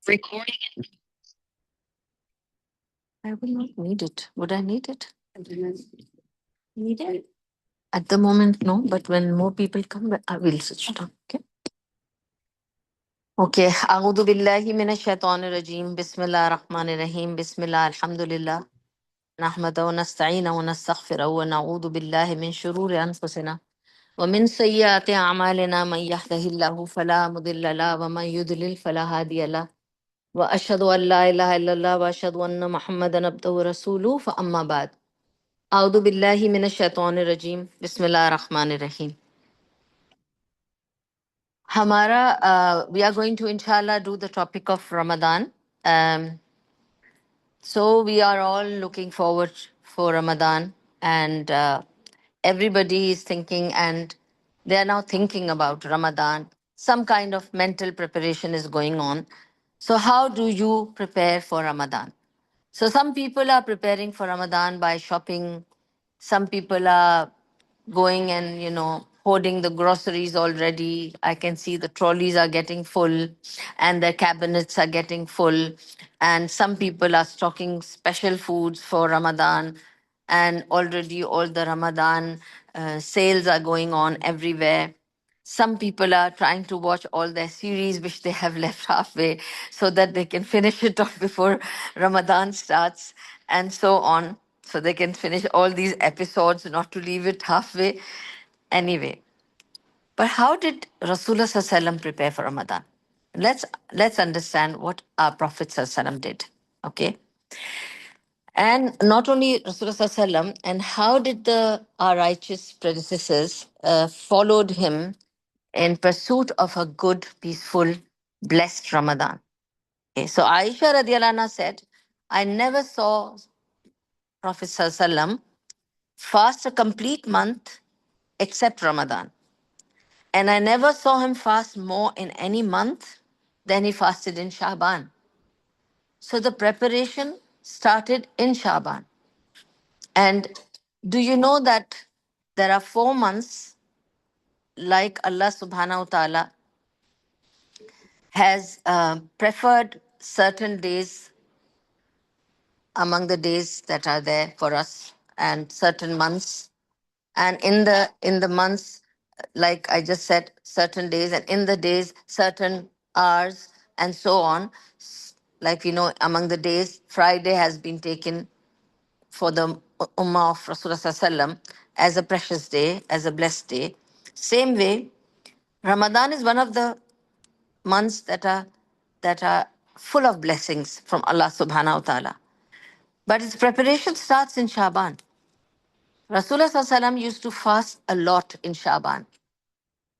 Recording. I will not need it. Would I need it? Need it? At the moment, no. But when more people come, I will switch it on. Okay. Okay. أعوذ بالله من الشيطان الرجيم. بسم الله الرحمن الرحيم. بسم الله الحمد لله. نحمد ونستعين ونستغفر ونعوذ بالله من شرور أنفسنا ومن سيئات أعمالنا من يهده الله فلا مضل له ومن يضلل فلا هادي له وأشهد أن لا إله إلا الله وأشهد أن محمدا عبده ورسوله فأما بعد أعوذ بالله من الشيطان الرجيم بسم الله الرحمن الرحيم we are going to inshallah do the topic of Ramadan. So we are all looking forward for Ramadan, and everybody is thinking, and they are now thinking about Ramadan. Some kind of mental preparation is going on. So how do you prepare for Ramadan? So some people are preparing for Ramadan by shopping. Some people are going and, hoarding the groceries already. I can see the trolleys are getting full and the cabinets are getting full. And some people are stocking special foods for Ramadan. And already all the Ramadan sales are going on everywhere. Some people are trying to watch all their series which they have left halfway so that they can finish it off before Ramadan starts, and so on. So they can finish all these episodes, not to leave it halfway. Anyway, but how did Rasulullah Sallallahu Alaihi Wasallam prepare for Ramadan? Let's understand what our Prophet Sallallahu Alaihi Wasallam did. Okay. And not only Rasulullah Sallallahu Alaihi Wasallam, and how did our righteous predecessors followed him in pursuit of a good, peaceful, blessed Ramadan. Okay, so Aisha radiallahu anha said, I never saw Prophet Sallallahu Alaihi Wasallam fast a complete month except Ramadan. And I never saw him fast more in any month than he fasted in Shaban. So the preparation started in Shaban. And do you know that there are 4 months, like Allah subhanahu wa ta'ala has preferred certain days among the days that are there for us, and certain months, and in the months, like I just said, certain days, and in the days certain hours, and so on. Like, among the days, Friday has been taken for the ummah of Rasulullah Sallallahu Alaihi Wasallam as a precious day, as a blessed day. Same way, Ramadan is one of the months that are full of blessings from Allah subhanahu wa ta'ala. But its preparation starts in Shaban. Rasulullah Sallallahu Alaihi Wasallam used to fast a lot in Shaban.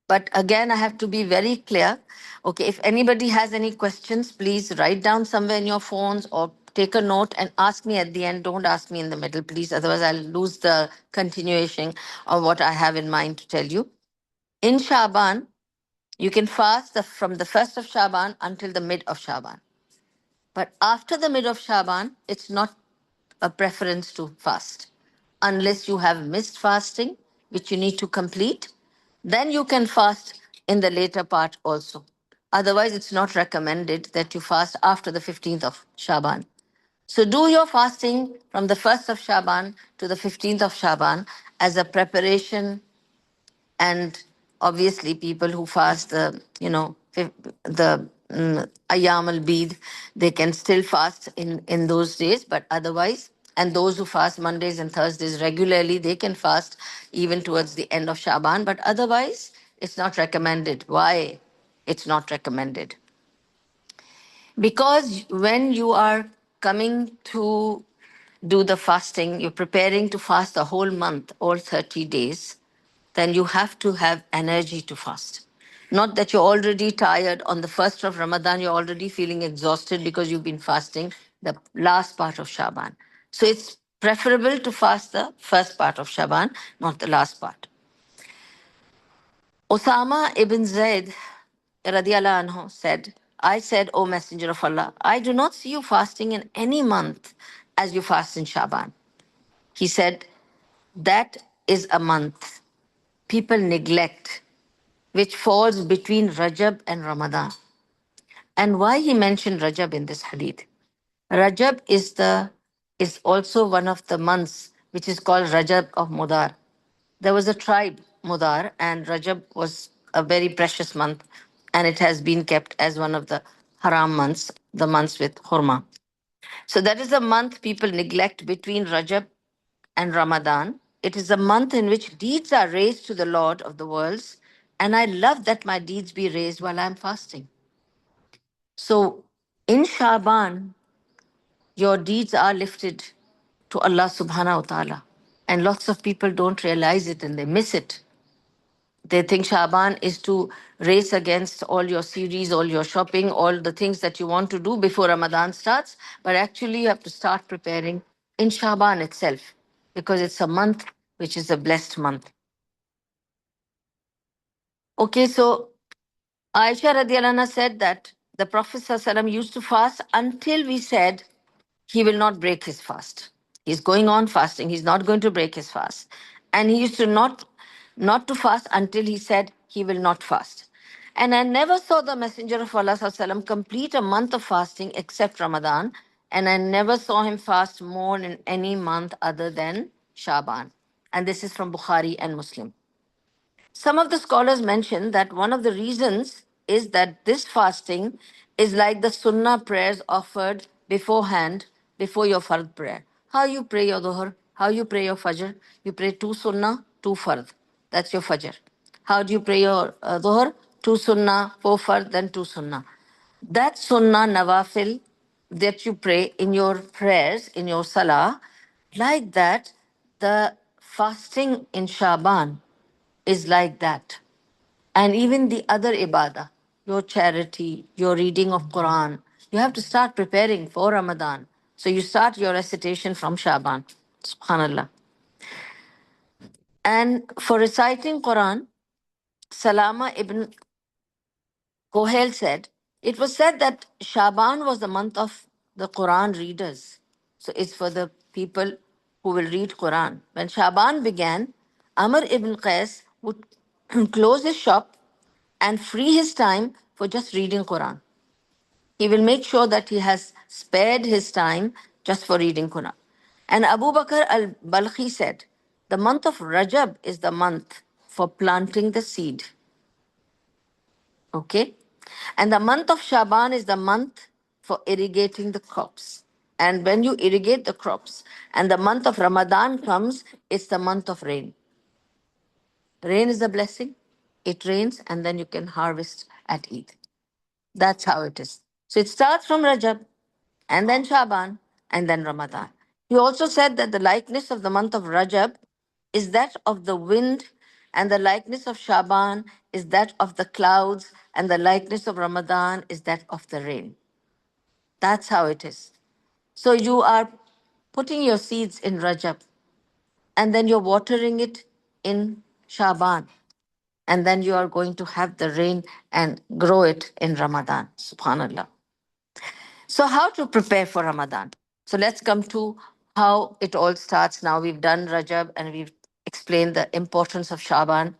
But again, I have to be very clear. Okay, if anybody has any questions, please write down somewhere in your phones or take a note and ask me at the end. Don't ask me in the middle, please. Otherwise, I'll lose the continuation of what I have in mind to tell you. In Shaban, you can fast from the first of Shaban until the mid of Shaban. But after the mid of Shaban, it's not a preference to fast. Unless you have missed fasting, which you need to complete, then you can fast in the later part also. Otherwise, it's not recommended that you fast after the 15th of Shaban. So do your fasting from the 1st of Shaban to the 15th of Shaban as a preparation. And obviously people who fast the ayyam al bid, they can still fast in those days, but otherwise, and those who fast Mondays and Thursdays regularly, they can fast even towards the end of Shaban, but otherwise it's not recommended. Why it's not recommended? Because when you are coming to do the fasting, you're preparing to fast the whole month, all 30 days, then you have to have energy to fast. Not that you're already tired on the first of Ramadan, you're already feeling exhausted because you've been fasting the last part of Shaban. So it's preferable to fast the first part of Shaban, not the last part. Osama ibn Zayd radiallahu anhu said, I said, O Messenger of Allah, I do not see you fasting in any month as you fast in Shaban. He said, that is a month people neglect, which falls between Rajab and Ramadan. And why he mentioned Rajab in this hadith? Rajab is also one of the months which is called Rajab of Mudar. There was a tribe, Mudar, and Rajab was a very precious month, and it has been kept as one of the haram months, the months with hurma. So that is a month people neglect between Rajab and Ramadan. It is a month in which deeds are raised to the Lord of the worlds, and I love that my deeds be raised while I'm fasting. So in Shaban, your deeds are lifted to Allah subhanahu wa ta'ala. And lots of people don't realize it and they miss it. They think Shaban is to race against all your series, all your shopping, all the things that you want to do before Ramadan starts. But actually, you have to start preparing in Shaban itself because it's a month which is a blessed month. Okay, so Aisha radiallahu anha said that the Prophet ﷺ used to fast until we said he will not break his fast. He's going on fasting. He's not going to break his fast. And he used to not to fast until he said he will not fast. And I never saw the Messenger of Allah ﷺ complete a month of fasting except Ramadan. And I never saw him fast more in any month other than Shaban. And this is from Bukhari and Muslim. Some of the scholars mention that one of the reasons is that this fasting is like the sunnah prayers offered beforehand, before your fard prayer. How you pray your dhuhr, how you pray your fajr. You pray two sunnah, two fard. That's your fajr. How do you pray your dhuhr? Two sunnah, four fard, then two sunnah. That sunnah nawafil that you pray in your prayers, in your salah, like that, the fasting in Shaban is like that. And even the other ibadah, your charity, your reading of Quran, you have to start preparing for Ramadan. So you start your recitation from Shaban. Subhanallah. And for reciting Quran, Salama ibn Kohel said, it was said that Shaban was the month of the Quran readers. So it's for the people who will read Quran. When Shaban began, Amr ibn Qais would close his shop and free his time for just reading Quran. He will make sure that he has spared his time just for reading Quran. And Abu Bakr al-Balkhi said, the month of Rajab is the month for planting the seed. Okay? And the month of Shaban is the month for irrigating the crops. And when you irrigate the crops and the month of Ramadan comes, it's the month of rain. Rain is a blessing. It rains and then you can harvest at Eid. That's how it is. So it starts from Rajab and then Shaban and then Ramadan. He also said that the likeness of the month of Rajab is that of the wind, and the likeness of Shaban is that of the clouds, and the likeness of Ramadan is that of the rain. That's how it is. So you are putting your seeds in Rajab, and then you're watering it in Shaban, and then you are going to have the rain and grow it in Ramadan. Subhanallah. So, how to prepare for Ramadan? So, let's come to how it all starts now. We've done Rajab and we've explained the importance of Shaban.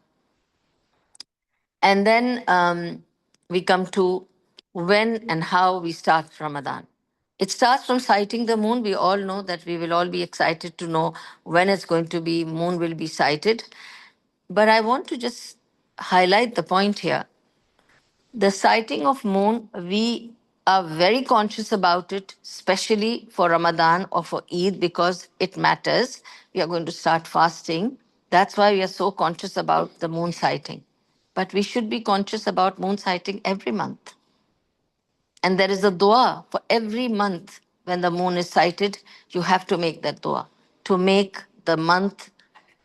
And then we come to when and how we start Ramadan. It starts from sighting the moon. We all know that we will all be excited to know when it's going to be, moon will be sighted. But I want to just highlight the point here. The sighting of moon, we are very conscious about it, especially for Ramadan or for Eid, because it matters. We are going to start fasting. That's why we are so conscious about the moon sighting. But we should be conscious about moon sighting every month. And there is a dua for every month when the moon is sighted. You have to make that dua to make the month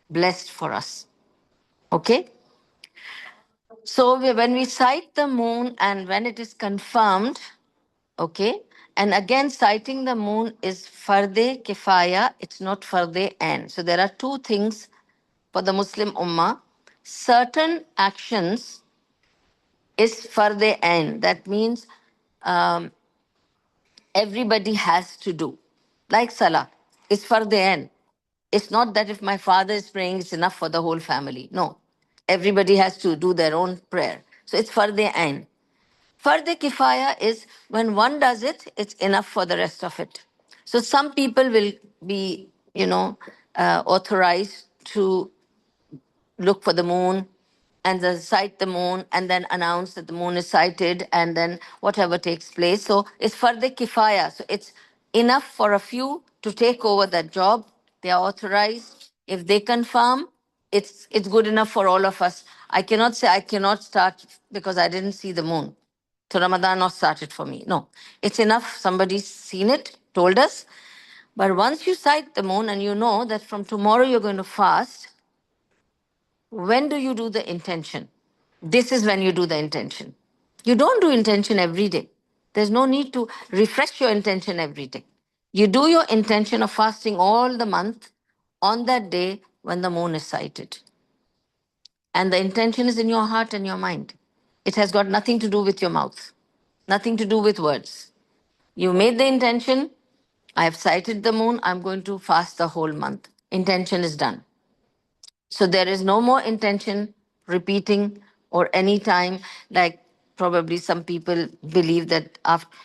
blessed for us. Okay? So when we sight the moon and when it is confirmed, okay, and again sighting the moon is farde kifaya, it's not farde ain. So there are two things for the Muslim ummah. Certain actions is farde ain. That means um, everybody has to do. Like salah, it's farde ain. It's not that if my father is praying, it's enough for the whole family. No, everybody has to do their own prayer. So it's farde ain. Fard kifaya is when one does it, it's enough for the rest of it. So some people will be, authorized to look for the moon and then sight the moon and then announce that the moon is sighted and then whatever takes place. So it's fard kifaya. So it's enough for a few to take over that job. They are authorized. If they confirm, it's good enough for all of us. I cannot say I cannot start because I didn't see the moon. So Ramadan not started for me. No. It's enough. Somebody's seen it, told us. But once you sight the moon and you know that from tomorrow you're going to fast, when do you do the intention? This is when you do the intention. You don't do intention every day. There's no need to refresh your intention every day. You do your intention of fasting all the month on that day when the moon is sighted. And the intention is in your heart and your mind. It has got nothing to do with your mouth, nothing to do with words. You made the intention, I have sighted the moon, I'm going to fast the whole month. Intention is done. So there is no more intention repeating or any time, like probably some people believe that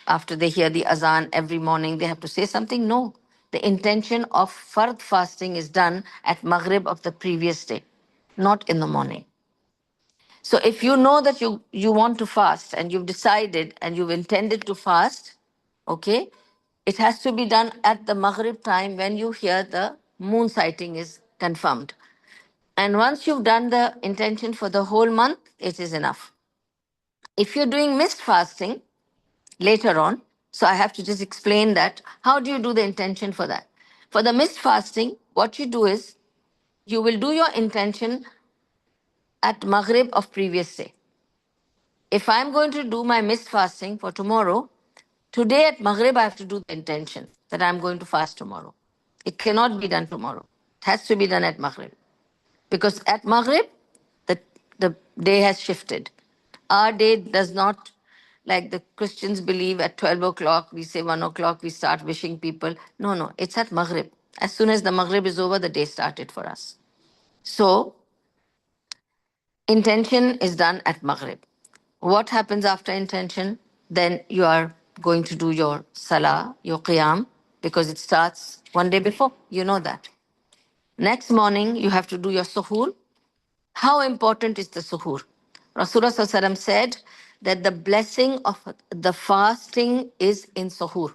after they hear the azan every morning, they have to say something. No. The intention of fard fasting is done at Maghrib of the previous day, not in the morning. So if you know that you want to fast and you've decided and you've intended to fast, okay, it has to be done at the Maghrib time when you hear the moon sighting is confirmed. And once you've done the intention for the whole month, it is enough. If you're doing missed fasting later on, so I have to just explain that. How do you do the intention for that? For the missed fasting, what you do is you will do your intention at Maghrib of previous day. If I'm going to do my missed fasting for tomorrow, today at Maghrib I have to do the intention that I'm going to fast tomorrow. It cannot be done tomorrow. It has to be done at Maghrib. Because at Maghrib, the day has shifted. Our day does not, like the Christians believe at 12 o'clock, we say 1 o'clock, we start wishing people. No, no, it's at Maghrib. As soon as the Maghrib is over, the day started for us. So, intention is done at Maghrib. What happens after intention? Then you are going to do your salah, your qiyam, because it starts one day before. You know that. Next morning, you have to do your suhoor. How important is the suhoor? Rasulullah SAW said that the blessing of the fasting is in suhoor.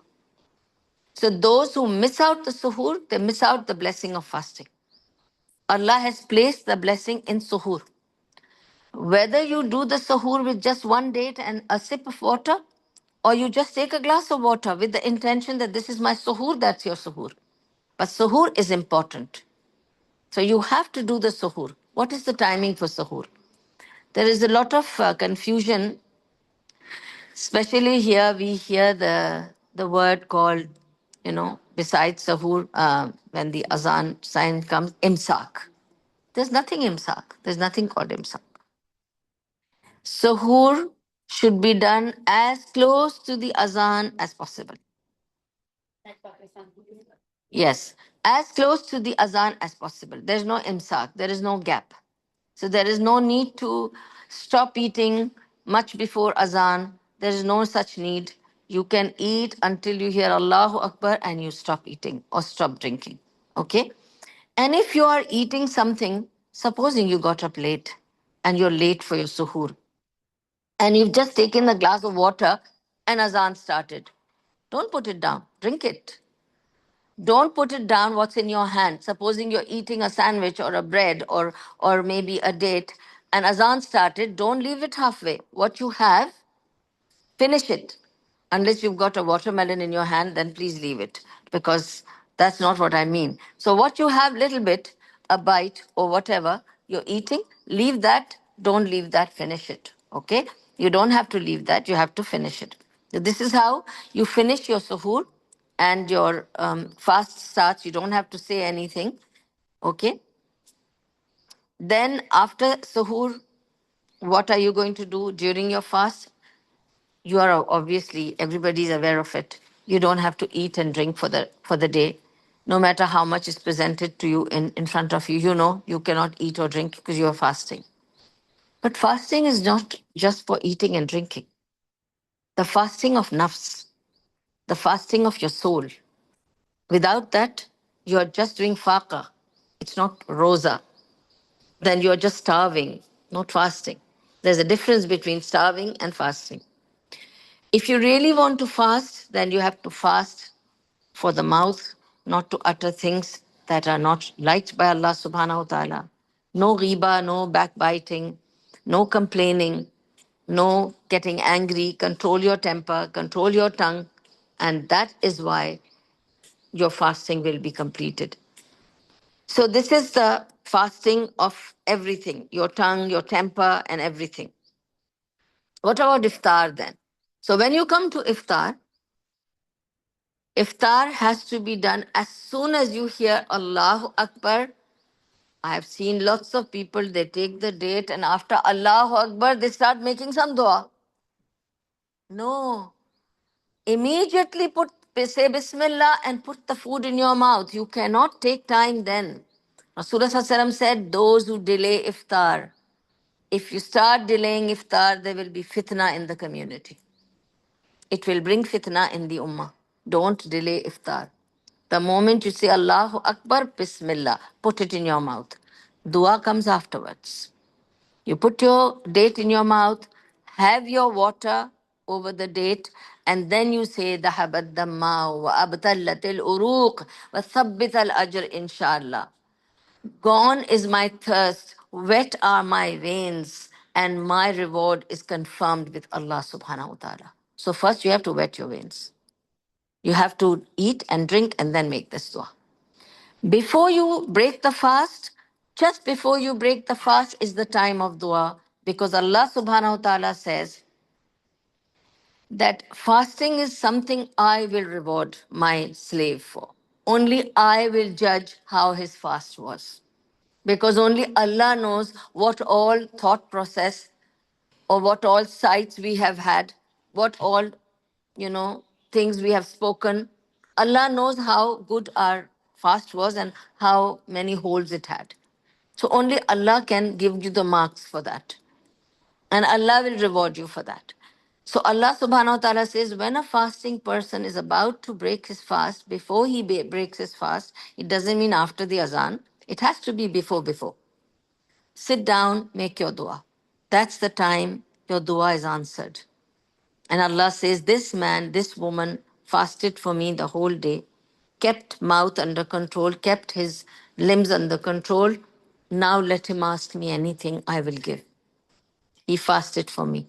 So those who miss out the suhoor, they miss out the blessing of fasting. Allah has placed the blessing in suhoor. Whether you do the suhoor with just one date and a sip of water, or you just take a glass of water with the intention that this is my suhoor, that's your suhoor. But suhoor is important. So you have to do the suhoor. What is the timing for suhoor? There is a lot of confusion, especially here. We hear the word called, besides sahur, when the azan sign comes, imsak. There's nothing imsak. There's nothing called imsak. Sahur should be done as close to the azan as possible. Yes, as close to the azan as possible. There's no imsak. There is no gap. So there is no need to stop eating much before azan. There is no such need. You can eat until you hear Allahu Akbar and you stop eating or stop drinking. Okay? And if you are eating something, supposing you got up late and you're late for your suhoor, and you've just taken a glass of water and azan started, don't put it down. Drink it. Don't put it down what's in your hand. Supposing you're eating a sandwich or a bread or maybe a date and azan started, don't leave it halfway. What you have, finish it. Unless you've got a watermelon in your hand, then please leave it because that's not what I mean. So what you have, little bit, a bite or whatever you're eating, leave that. Don't leave that. Finish it. Okay? You don't have to leave that. You have to finish it. So this is how you finish your suhoor and your fast starts. You don't have to say anything. Okay? Then after suhoor, what are you going to do during your fast? You are obviously, everybody's aware of it. You don't have to eat and drink for the day. No matter how much is presented to you in front of you, you know you cannot eat or drink because you are fasting. But fasting is not just for eating and drinking. the fasting of nafs, the fasting of your soul. Without that, you're just doing faqa. It's not rosa. Then you're just starving, not fasting. There's a difference between starving and fasting. If you really want to fast, then you have to fast for the mouth, not to utter things that are not liked by Allah subhanahu wa ta'ala. No ghiba, no backbiting, no complaining, no getting angry. Control your temper, control your tongue, and that is why your fasting will be completed. So, this is the fasting of everything, your tongue, your temper, and everything. What about iftar then? So, when you come to iftar, iftar has to be done as soon as you hear Allahu Akbar. I have seen lots of people, they take the date and after Allahu Akbar, they start making some dua. No. Immediately say Bismillah and put the food in your mouth. You cannot take time then. Rasulullah said, those who delay iftar, if you start delaying iftar, there will be fitna in the community. It will bring fitna in the ummah. Don't delay iftar. The moment you say Allahu Akbar, Bismillah, put it in your mouth. Dua comes afterwards. You put your date in your mouth, have your water over the date, and then you say Dahabad Damma wa Abtallatil Uruq wa Thabbit al Ajr inshallah. Gone is my thirst, wet are my veins, and my reward is confirmed with Allah subhanahu wa ta'ala. So first you have to wet your veins. You have to eat and drink and then make this dua. Before you break the fast, just before you break the fast is the time of dua, because Allah subhanahu wa ta'ala says that fasting is something I will reward my slave for. Only I will judge how his fast was. Because only Allah knows what all thought process or what all sights we have had, what all, you know, things we have spoken. Allah knows how good our fast was and how many holes it had. So only Allah can give you the marks for that. And Allah will reward you for that. So Allah subhanahu wa ta'ala says, when a fasting person is about to break his fast, before he breaks his fast, it doesn't mean after the azan. It has to be before. Sit down, make your dua. That's the time your dua is answered. And Allah says, this man, this woman fasted for me the whole day, kept mouth under control, kept his limbs under control. Now let him ask me anything, I will give. He fasted for me.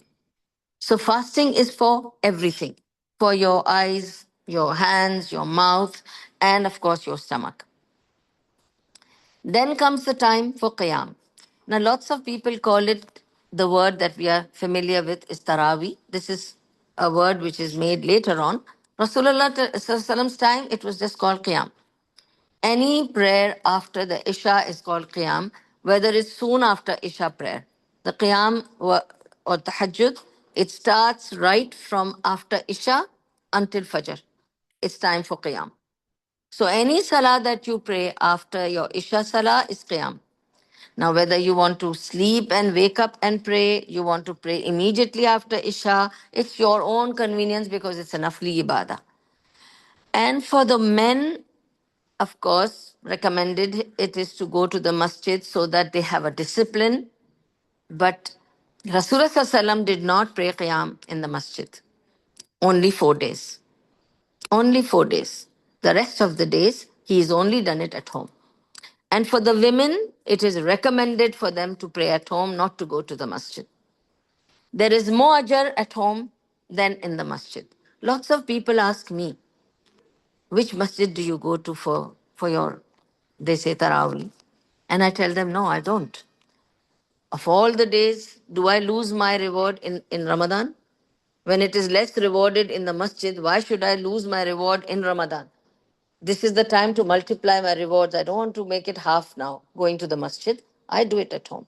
So fasting is for everything, for your eyes, your hands, your mouth, and of course your stomach. Then comes the time for qiyam. Now, lots of people call it, the word that we are familiar with is tarawi. This is a word which is made later on. Rasulullah's time, it was just called qiyam. Any prayer after the Isha is called qiyam, whether it's soon after Isha prayer. The qiyam or tahajjud, it starts right from after Isha until Fajr. It's time for qiyam. So any salah that you pray after your Isha salah is qiyam. Now, whether you want to sleep and wake up and pray, you want to pray immediately after Isha, it's your own convenience because it's a nafli ibadah. And for the men, of course, recommended it is to go to the masjid so that they have a discipline. But Rasulullah did not pray qiyam in the masjid. Only 4 days. Only 4 days. The rest of the days, he has only done it at home. And for the women, it is recommended for them to pray at home, not to go to the masjid. There is more ajr at home than in the masjid. Lots of people ask me, which masjid do you go to for your, they say, tarawih? And I tell them, no, I don't. Of all the days, do I lose my reward in Ramadan? When it is less rewarded in the masjid, why should I lose my reward in Ramadan? This is the time to multiply my rewards. I don't want to make it half now, going to the masjid. I do it at home.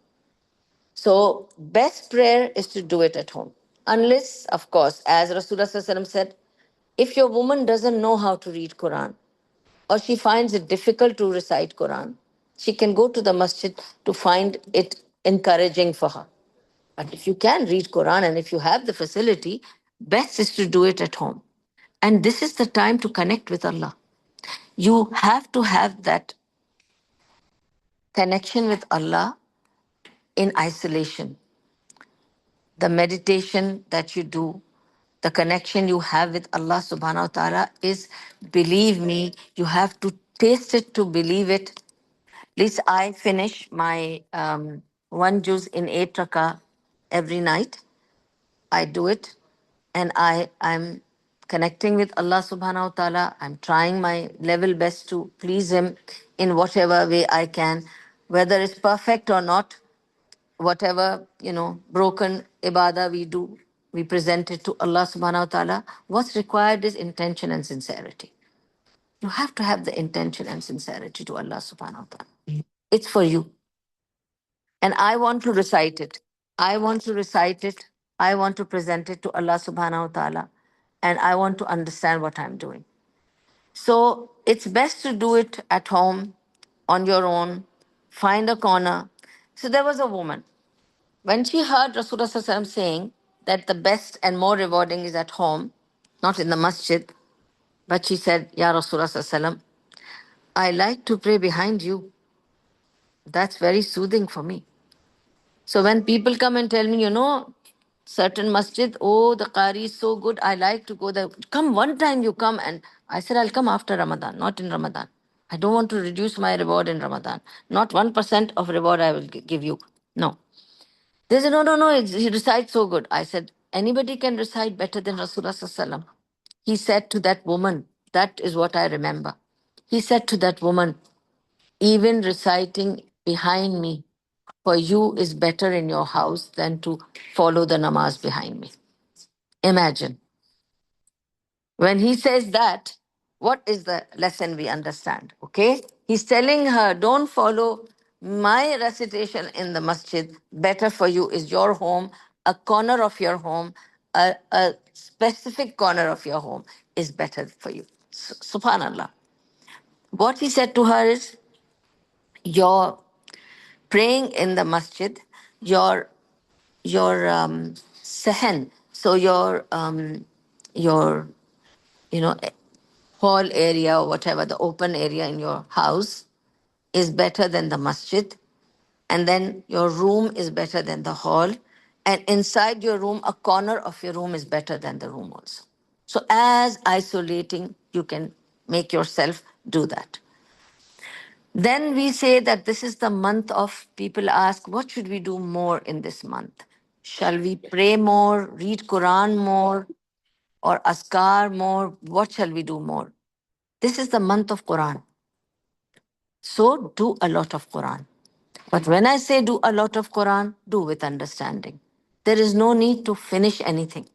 So, best prayer is to do it at home. Unless, of course, as Rasulullah said, if your woman doesn't know how to read Quran or she finds it difficult to recite Quran, she can go to the masjid to find it encouraging for her. But if you can read Quran and if you have the facility, Best is to do it at home. And this is the time to connect with Allah. You have to have that connection with Allah in isolation. The meditation that you do, the connection you have with Allah subhanahu wa ta'ala is, believe me, you have to taste it to believe it. At least I finish my one juz in 8 rakah every night. I do it, and I'm connecting with Allah subhanahu wa ta'ala. I'm trying my level best to please Him in whatever way I can, whether it's perfect or not. Whatever broken ibadah we do, we present it to Allah subhanahu wa ta'ala. What's required is intention and sincerity. You have to have the intention and sincerity to Allah subhanahu wa ta'ala. It's for you. And I want to recite it. I want to recite it. I want to present it to Allah subhanahu wa ta'ala. And I want to understand what I'm doing. So it's best to do it at home, on your own. Find a corner. So there was a woman. When she heard Rasulullah Sallallahu Alaihi Wasallam saying that the best and more rewarding is at home, not in the masjid, but she said, Ya Rasulullah Sallallahu Alaihi Wasallam, I like to pray behind you. That's very soothing for me. So when people come and tell me, certain masjid, oh, the qari is so good, I like to go there. Come one time, you come. And I said, I'll come after Ramadan, not in Ramadan. I don't want to reduce my reward in Ramadan. Not 1% of reward I will give you. No. They said, no, no, no, he recites so good. I said, anybody can recite better than Rasulullah Sallallahu Alaihi Wasallam. He said to that woman, that is what I remember. He said to that woman, even reciting behind me for you is better in your house than to follow the namaz behind me. Imagine. When he says that, what is the lesson we understand? Okay? He's telling her, don't follow my recitation in the masjid. Better for you is your home, a corner of your home, a specific corner of your home is better for you. Subhanallah. What he said to her is, your praying in the masjid, your sehen, so your hall area or whatever, the open area in your house is better than the masjid. And then your room is better than the hall. And inside your room, a corner of your room is better than the room also. So, as isolating, you can make yourself do that. Then we say that this is the month of, people ask, what should we do more in this month? Shall we pray more, read Quran more, or askar more? What shall we do more? This is the month of Quran. So do a lot of Quran. But when I say do a lot of Quran, do with understanding. There is no need to finish anything.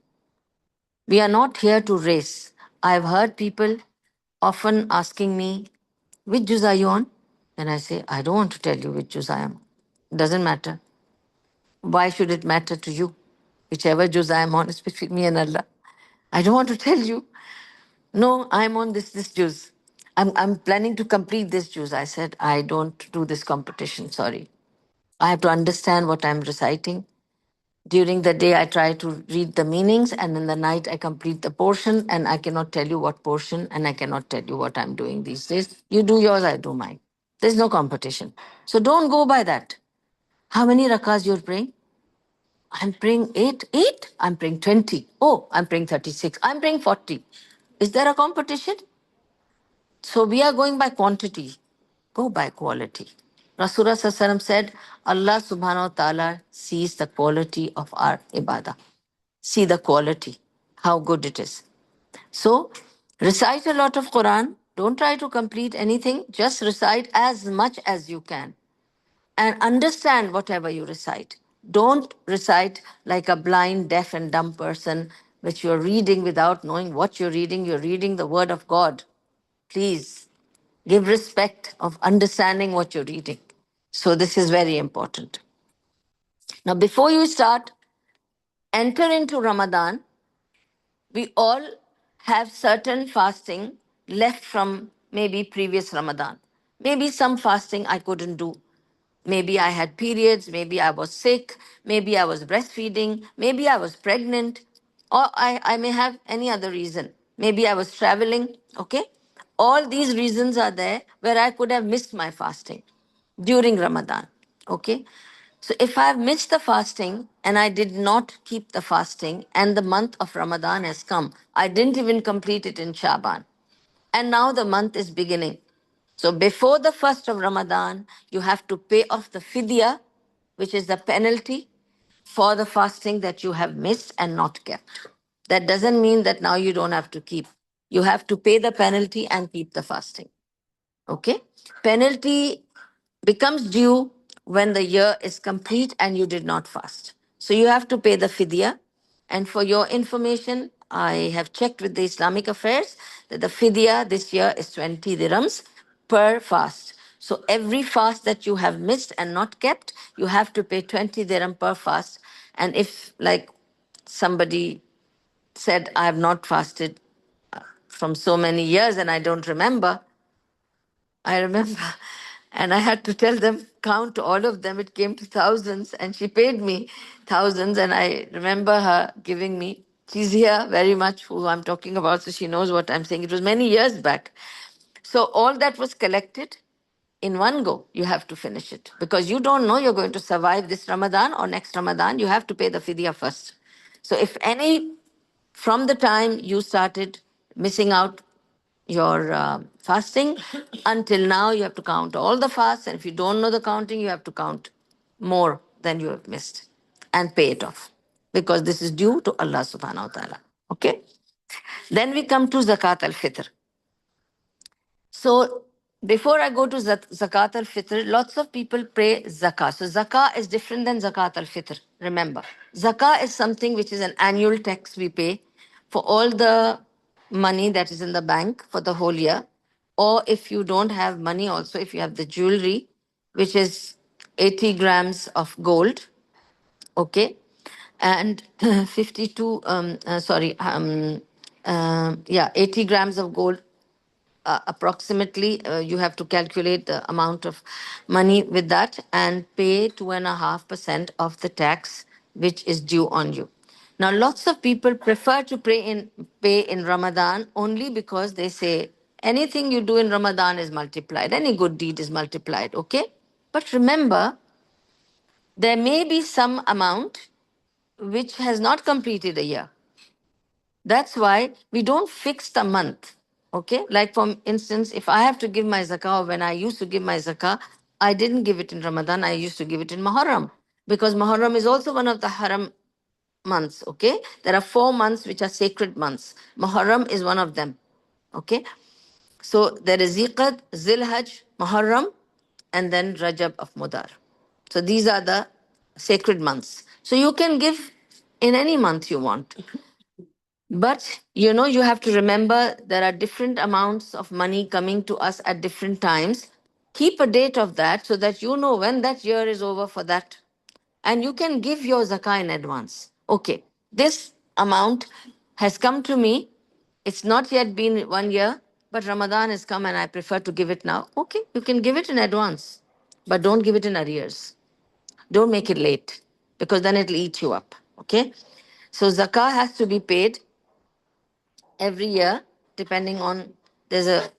We are not here to race. I've heard people often asking me, which juz are you on? Then I say, I don't want to tell you which juz I am. It doesn't matter. Why should it matter to you? Whichever juz I am on is between me and Allah. I don't want to tell you. No, I'm on this juz. I'm planning to complete this juz. I said, I don't do this competition, sorry. I have to understand what I'm reciting. During the day, I try to read the meanings, and in the night, I complete the portion, and I cannot tell you what portion, and I cannot tell you what I'm doing these days. You do yours, I do mine. There's no competition. So don't go by that. How many rakas you're praying? I'm praying 8. 8? I'm praying 20. Oh, I'm praying 36. I'm praying 40. Is there a competition? So we are going by quantity. Go by quality. Rasulullah Sallallahu Alaihi Wasallam said, Allah subhanahu wa ta'ala sees the quality of our ibadah. See the quality, how good it is. So recite a lot of Quran. Don't try to complete anything. Just recite as much as you can. And understand whatever you recite. Don't recite like a blind, deaf, and dumb person, which you're reading without knowing what you're reading. You're reading the word of God. Please give respect of understanding what you're reading. So this is very important. Now, before you start, enter into Ramadan, we all have certain fasting left from maybe previous Ramadan. Maybe some fasting I couldn't do. Maybe I had periods, maybe I was sick, maybe I was breastfeeding, maybe I was pregnant. or I may have any other reason. Maybe I was traveling, okay? All these reasons are there where I could have missed my fasting during Ramadan, okay? So if I've missed the fasting and I did not keep the fasting and the month of Ramadan has come, I didn't even complete it in Shaban. And now the month is beginning. So before the first of Ramadan, you have to pay off the fidya, which is the penalty for the fasting that you have missed and not kept. That doesn't mean that now you don't have to keep. You have to pay the penalty and keep the fasting. Okay? Penalty becomes due when the year is complete and you did not fast. So you have to pay the fidya. And for your information, I have checked with the Islamic Affairs that the fidya this year is 20 dirhams per fast. So every fast that you have missed and not kept, you have to pay 20 dirham per fast. And if, like, somebody said, I have not fasted from so many years and I don't remember, I remember. And I had to tell them, count all of them. It came to thousands, and she paid me thousands. And I remember her giving me, she's here very much, who I'm talking about, so she knows what I'm saying. It was many years back. So all that was collected in one go. You have to finish it because you don't know you're going to survive this Ramadan or next Ramadan. You have to pay the fidya first. So if any, from the time you started missing out your fasting until now, you have to count all the fasts, and if you don't know the counting, you have to count more than you have missed and pay it off because this is due to Allah subhanahu wa ta'ala. Okay, then we come to zakat al-fitr. So before I go to zakat al-fitr, lots of people pray zakah. So zakah is different than zakat al-fitr. Remember, zakah is something which is an annual tax we pay for all the money that is in the bank for the whole year. Or if you don't have money, also if you have the jewelry, which is 80 grams of gold, okay, and 52, yeah, 80 grams of gold approximately. You have to calculate the amount of money with that and pay 2.5% of the tax which is due on you. Now, lots of people prefer to pay in Ramadan only because they say anything you do in Ramadan is multiplied, any good deed is multiplied, okay? But remember, there may be some amount which has not completed a year. That's why we don't fix the month. Okay. Like, for instance, if I have to give my zakah, or when I used to give my zakah, I didn't give it in Ramadan. I used to give it in Muharram because Muharram is also one of the haram months. Okay. There are 4 months which are sacred months. Muharram is one of them. Okay. So there is Ziqad, Zilhaj, Muharram, and then Rajab of Mudar. So these are the sacred months. So you can give in any month you want. But you have to remember there are different amounts of money coming to us at different times. Keep a date of that so that you know when that year is over for that. And you can give your zakah in advance. Okay, this amount has come to me. It's not yet been 1 year, but Ramadan has come and I prefer to give it now. Okay, you can give it in advance, but don't give it in arrears. Don't make it late because then it'll eat you up. Okay, so zakah has to be paid every year, depending on, there's a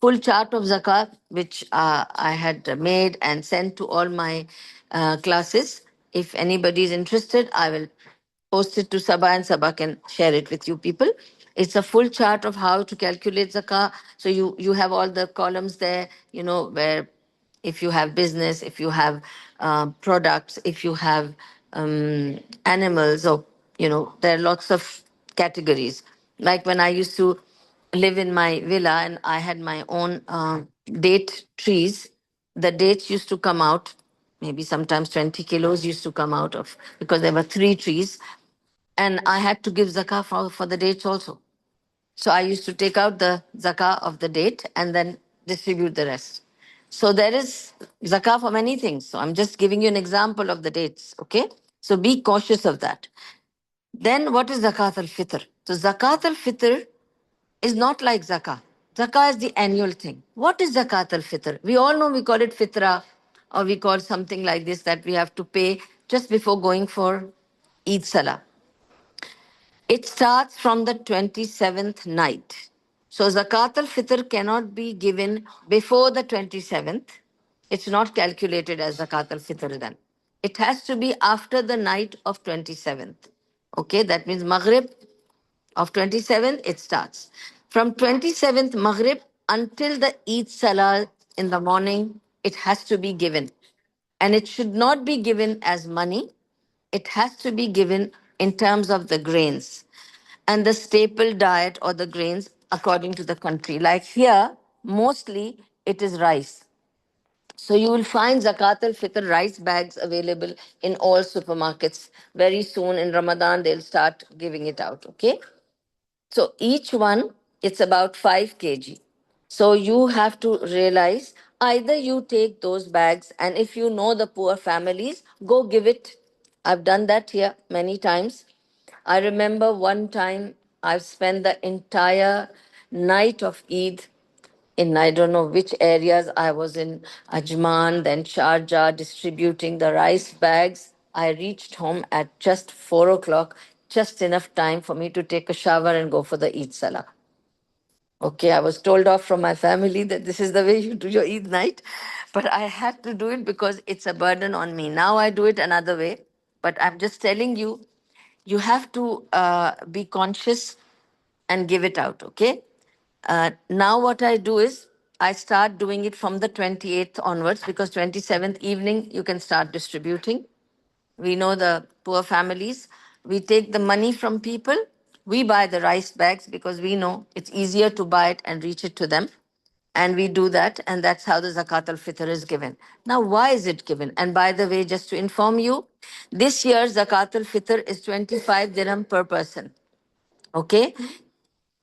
full chart of zakat which I had made and sent to all my classes. If anybody is interested, I will post it to Sabah and Sabah can share it with you people. It's a full chart of how to calculate zakah. So you have all the columns there, where if you have business, if you have products, if you have animals, or there are lots of categories. Like when I used to live in my villa and I had my own date trees, the dates used to come out, maybe sometimes 20 kilos used to come out of, because there were 3 trees, and I had to give zakah for the dates also. So I used to take out the zakah of the date and then distribute the rest. So there is zakah for many things. So I'm just giving you an example of the dates, okay? So be cautious of that. Then what is zakat al-fitr? So zakat al-fitr is not like zakah. Zakah is the annual thing. What is zakat al-fitr? We all know we call it fitra, or we call something like this that we have to pay just before going for Eid Salah. It starts from the 27th night. So Zakat al Fitr cannot be given before the 27th. It's not calculated as Zakat al Fitr then. It has to be after the night of 27th. Okay, that means Maghrib of 27th, it starts. From 27th Maghrib until the Eid Salah in the morning, it has to be given. And it should not be given as money, it has to be given in terms of the grains and the staple diet or the grains according to the country. Like here, mostly it is rice. So you will find Zakat al Fitr rice bags available in all supermarkets. Very soon in Ramadan, they'll start giving it out. Okay. So each one, it's about 5 kg. So you have to realize either you take those bags, and if you know the poor families, go give it. I've done that here many times. I remember one time I've spent the entire night of Eid in I don't know which areas. I was in Ajman, then Sharjah, distributing the rice bags. I reached home at just 4 o'clock, just enough time for me to take a shower and go for the Eid Salah. Okay, I was told off from my family that this is the way you do your Eid night, but I had to do it because it's a burden on me. Now I do it another way, but I'm just telling you, you have to be conscious and give it out, okay? Now what I do is I start doing it from the 28th onwards because 27th evening you can start distributing. We know the poor families. We take the money from people. We buy the rice bags because we know it's easier to buy it and reach it to them. And we do that, and that's how the Zakat al Fitr is given. Now, why is it given? And by the way, just to inform you, this year Zakat al Fitr is 25 dirham per person. Okay?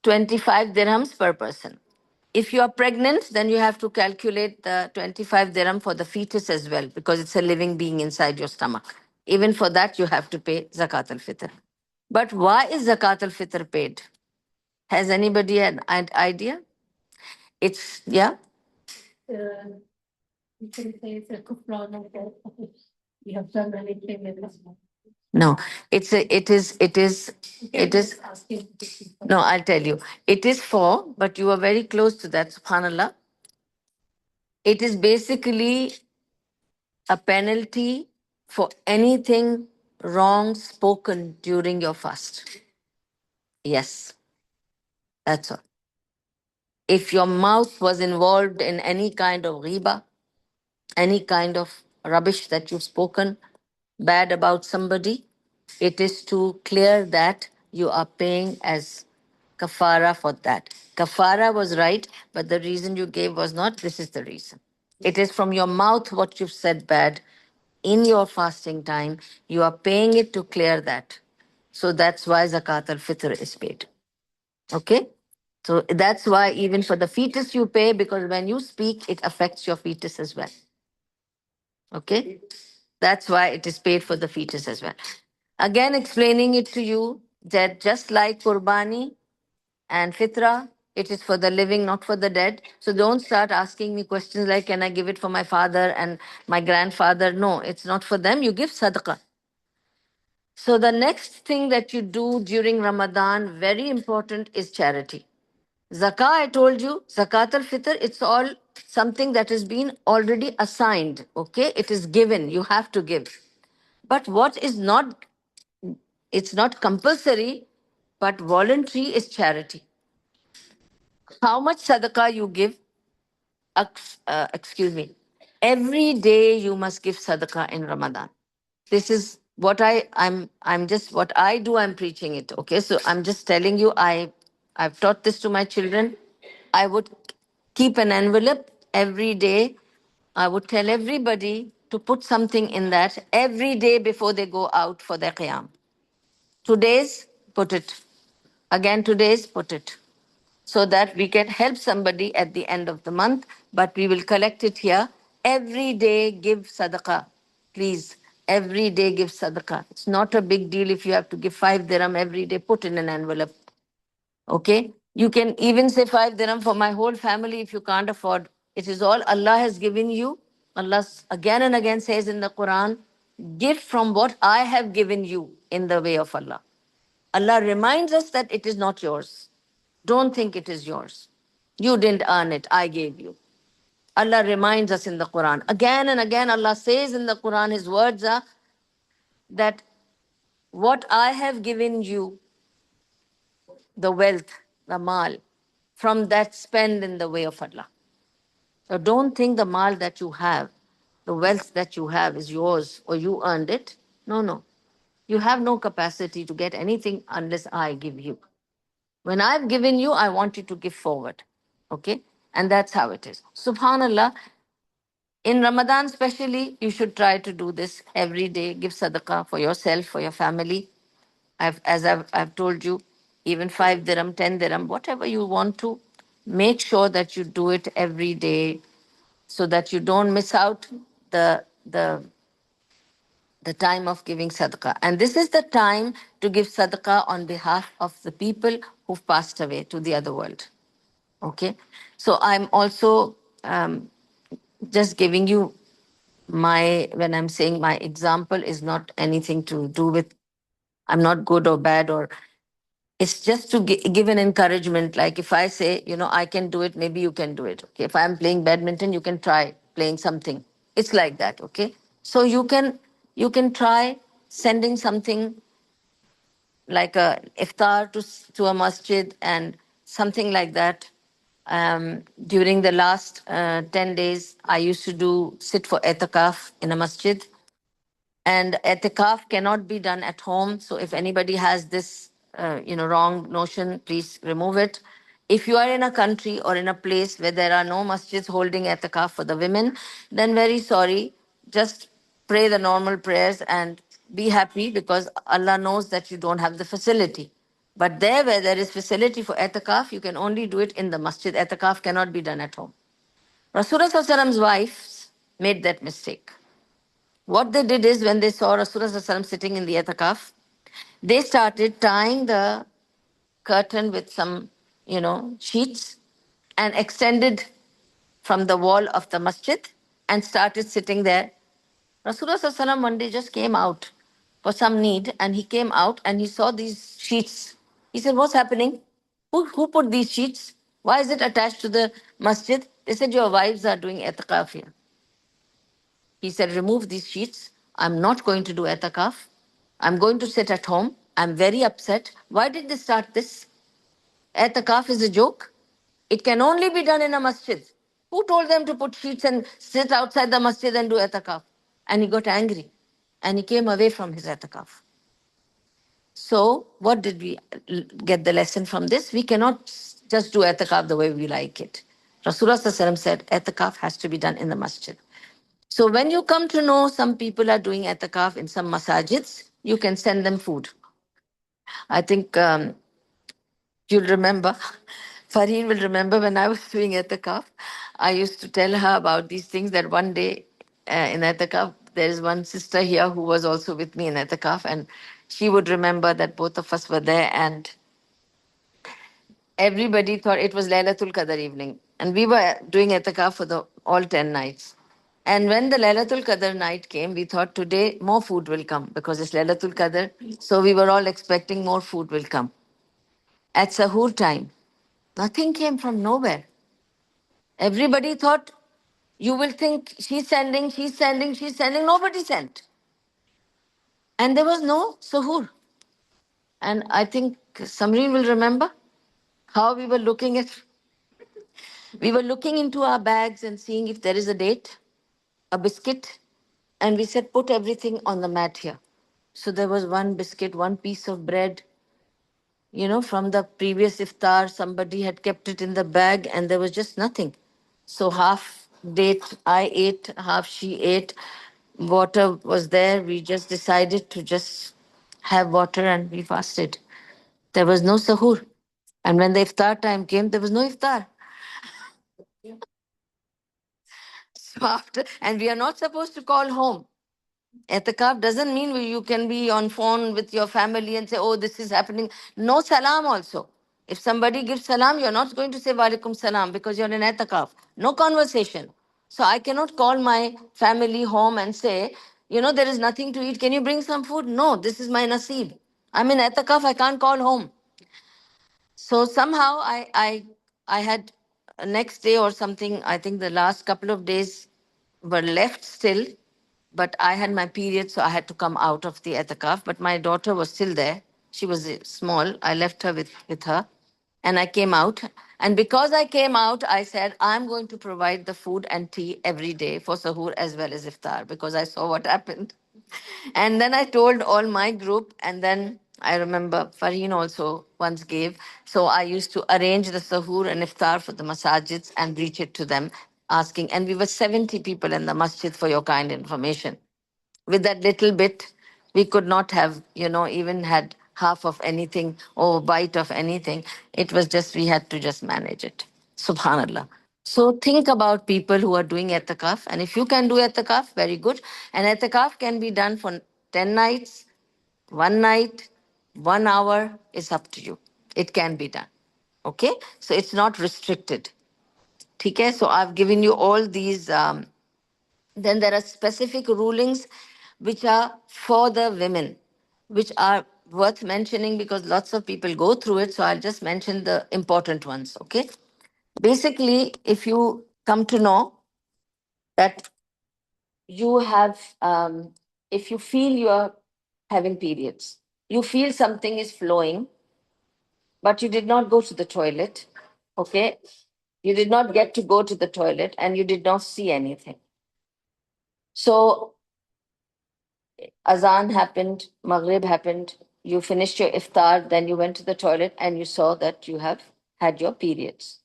25 dirhams per person. If you are pregnant, then you have to calculate the 25 dirham for the fetus as well, because it's a living being inside your stomach. Even for that, you have to pay Zakat al Fitr. But why is Zakat al Fitr paid? Has anybody had an idea? It's, yeah? Uh, you can say it's a kufran of that. We have done anything in this one. No, it is, no, I'll tell you. It is for, but you are very close to that, subhanAllah. It is basically a penalty for anything wrong spoken during your fast. Yes, that's all. If your mouth was involved in any kind of riba, any kind of rubbish that you've spoken bad about somebody, it is to clear that you are paying as kafara for that. Kafara was right, but the reason you gave was not. This is the reason. It is from your mouth what you've said bad in your fasting time. You are paying it to clear that. So that's why Zakat al Fitr is paid. Okay? So that's why even for the fetus you pay, because when you speak, it affects your fetus as well. Okay? That's why it is paid for the fetus as well. Again, explaining it to you that just like Qurbani and Fitra, it is for the living, not for the dead. So don't start asking me questions like, can I give it for my father and my grandfather? No, it's not for them. You give sadaqah. So the next thing that you do during Ramadan, very important, is charity. Zakah, I told you, Zakat al Fitr, it's all something that has been already assigned. Okay, it is given. You have to give. But what is not, it's not compulsory, but voluntary is charity. How much sadaqah you give, excuse me, every day you must give sadaqah in Ramadan. This is what I'm just what I do, I'm preaching it. Okay, so I'm just telling you, I've taught this to my children. I would keep an envelope every day. I would tell everybody to put something in that every day before they go out for their qiyam. Today's, put it. Again, today's, put it. So that we can help somebody at the end of the month, but we will collect it here. Every day, give sadaqah. Please, every day give sadaqah. It's not a big deal if you have to give 5 dirham every day, put in an envelope. Okay? You can even say 5 dirham for my whole family if you can't afford. It is all Allah has given you. Allah again and again says in the Quran, give from what I have given you in the way of Allah. Allah reminds us that it is not yours. Don't think it is yours. You didn't earn it, I gave you. Allah reminds us in the Quran. Again and again, Allah says in the Quran, His words are that what I have given you, the wealth, the mal, from that spend in the way of Allah. So don't think the mal that you have, the wealth that you have is yours or you earned it. No, no. You have no capacity to get anything unless I give you. When I've given you, I want you to give forward. Okay? And that's how it is. Subhanallah, in Ramadan, especially, you should try to do this every day. Give sadaqah for yourself, for your family. I've told you, even 5 dirham, 10 dirham, whatever you want to, make sure that you do it every day so that you don't miss out the the the time of giving sadaqah. And this is the time to give sadaqah on behalf of the people who've passed away to the other world. Okay? So I'm also just giving you when I'm saying my example is not anything to do with, I'm not good or bad, or it's just to give an encouragement. Like if I say, I can do it, maybe you can do it. Okay? If I'm playing badminton, you can try playing something. It's like that. Okay? So you can try sending something like a iftar to a masjid and something like that. During the last 10 days, I used to sit for etikaf in a masjid. And etikaf cannot be done at home. So if anybody has this, wrong notion, please remove it. If you are in a country or in a place where there are no masjids holding etikaf for the women, then very sorry, just pray the normal prayers and be happy because Allah knows that you don't have the facility. But there where there is facility for etikaf, you can only do it in the masjid. Etikaf cannot be done at home. Rasulullah Sallallahu Alaihi Wasallam's wives made that mistake. What they did is when they saw Rasulullah sitting in the etikaf, they started tying the curtain with some, sheets and extended from the wall of the masjid and started sitting there. Rasulullah one day just came out for some need and he came out and he saw these sheets. He said, "What's happening? Who put these sheets? Why is it attached to the masjid?" They said, "Your wives are doing etikaf here." He said, "Remove these sheets. I'm not going to do etikaf. I'm going to sit at home. I'm very upset. Why did they start this? Etikaf is a joke. It can only be done in a masjid. Who told them to put sheets and sit outside the masjid and do etikaf?" And he got angry and he came away from his etikaf. So, what did we get the lesson from this? We cannot just do etikaf the way we like it. Rasulullah said etikaf has to be done in the masjid. So when you come to know some people are doing etikaf in some masajids, you can send them food. I think you'll remember, Farheen will remember when I was doing etikaf, I used to tell her about these things that one day in etikaf, there is one sister here who was also with me in etikaf, and she would remember that both of us were there and everybody thought it was Laylatul Qadr evening. And we were doing etikaf for the all 10 nights. And when the Laylatul Qadr night came, we thought today more food will come because it's Laylatul Qadr. So we were all expecting more food will come. At Sahur time, nothing came from nowhere. Everybody thought, you will think she's sending, she's sending, she's sending. Nobody sent. And there was no Sahur. And I think Samreen will remember how we were looking into our bags and seeing if there is a date, a biscuit, and we said, put everything on the mat here. So there was one biscuit, one piece of bread. From the previous iftar, somebody had kept it in the bag and there was just nothing. So half date I ate, half she ate. Water was there. We just decided to just have water and we fasted. There was no sahur. And when the iftar time came, there was no iftar. So after, and we are not supposed to call home. Etikaf doesn't mean you can be on phone with your family and say, "Oh, this is happening." No salam also. If somebody gives salam, you're not going to say walaikum salam because you're in etikaf. No conversation. So I cannot call my family home and say, there is nothing to eat. Can you bring some food? No, this is my naseeb. I'm in etikaf, I can't call home. So somehow I had next day or something, I think the last couple of days were left still, but I had my period, so I had to come out of the etikaf. But my daughter was still there. She was small. I left her with her and I came out. And because I came out, I said, I'm going to provide the food and tea every day for Sahur as well as Iftar because I saw what happened. And then I told all my group, and then I remember Farheen also once gave. So I used to arrange the Sahur and Iftar for the masajids and reach it to them, asking. And we were 70 people in the masjid for your kind information. With that little bit, we could not have, even had half of anything or a bite of anything. It was just, we had to just manage it. Subhanallah. So think about people who are doing etikaf. And if you can do etikaf, very good. And etikaf can be done for 10 nights, one night, 1 hour, is up to you. It can be done. Okay? So it's not restricted. Okay? So I've given you all these. Then there are specific rulings which are for the women, which are worth mentioning because lots of people go through it. So I'll just mention the important ones. Okay. Basically, if you come to know that you have, if you feel you're having periods, you feel something is flowing, but you did not go to the toilet. Okay. You did not get to go to the toilet and you did not see anything. So Azan happened, Maghrib happened, you finished your iftar, then you went to the toilet and you saw that you have had your periods.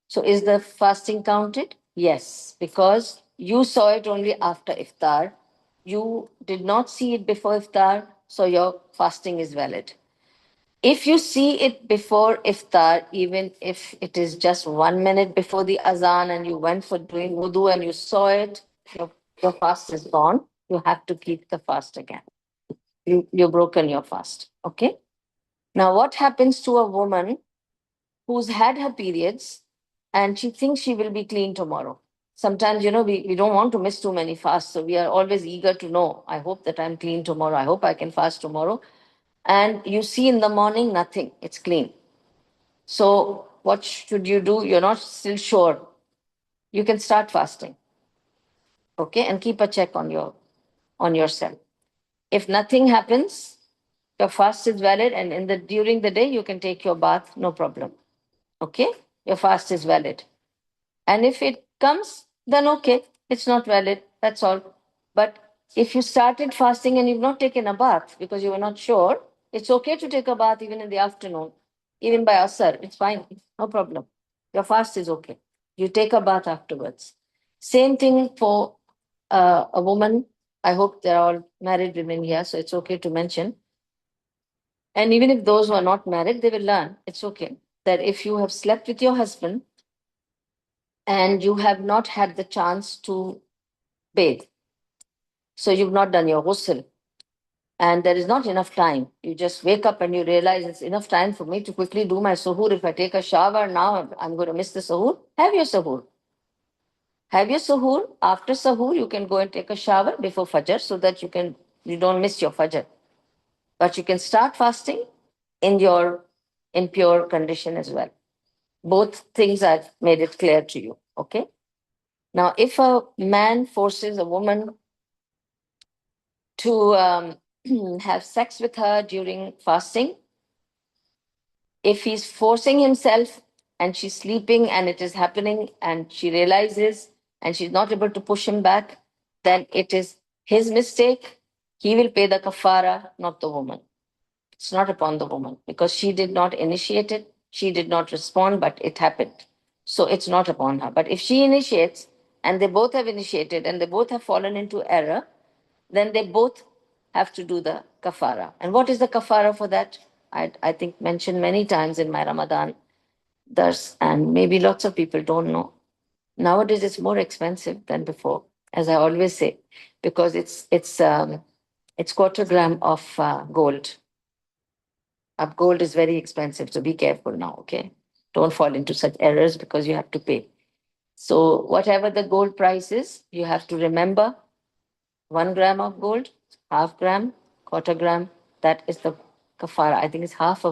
So is the fasting counted? Yes, because you saw it only after iftar. You did not see it before iftar, so your fasting is valid. If you see it before iftar, even if it is just 1 minute before the azan and you went for doing wudu and you saw it, your fast is gone. You have to keep the fast again. You've broken your fast. Okay. Now, what happens to a woman who's had her periods and she thinks she will be clean tomorrow? Sometimes, we don't want to miss too many fasts. So we are always eager to know, I hope that I'm clean tomorrow. I hope I can fast tomorrow. And you see in the morning, nothing, it's clean. So what should you do? You're not still sure. You can start fasting. Okay. And keep a check on yourself. If nothing happens, your fast is valid, and during the day you can take your bath, no problem. Okay, your fast is valid. And if it comes, then okay, it's not valid. That's all. But if you started fasting and you've not taken a bath because you were not sure, it's okay to take a bath even in the afternoon, even by asar. It's fine, no problem. Your fast is okay. You take a bath afterwards. Same thing for a woman. I hope they're all married women here, so it's okay to mention. And even if those who are not married, they will learn. It's okay. That if you have slept with your husband and you have not had the chance to bathe, so you've not done your ghusl, and there is not enough time, you just wake up and you realize it's enough time for me to quickly do my suhoor. If I take a shower now, I'm going to miss the suhoor. Have your suhoor. Have your suhoor. After suhoor, you can go and take a shower before fajr so that you don't miss your fajr. But you can start fasting in pure condition as well. Both things I've made it clear to you. Okay. Now, if a man forces a woman to have sex with her during fasting, if he's forcing himself and she's sleeping and it is happening and she realizes and she's not able to push him back, then it is his mistake. He will pay the kafara, not the woman. It's not upon the woman because she did not initiate it. She did not respond, but it happened. So it's not upon her. But if she initiates and they both have initiated and they both have fallen into error, then they both have to do the kafara. And what is the kafara for that? I think mentioned many times in my Ramadan dars, and maybe lots of people don't know. Nowadays it's more expensive than before, as I always say, because it's quarter gram of gold. Up gold is very expensive, so be careful now, okay? Don't fall into such errors because you have to pay. So whatever the gold price is, you have to remember 1 gram of gold, half gram, quarter gram, that is the kafara. I think it's half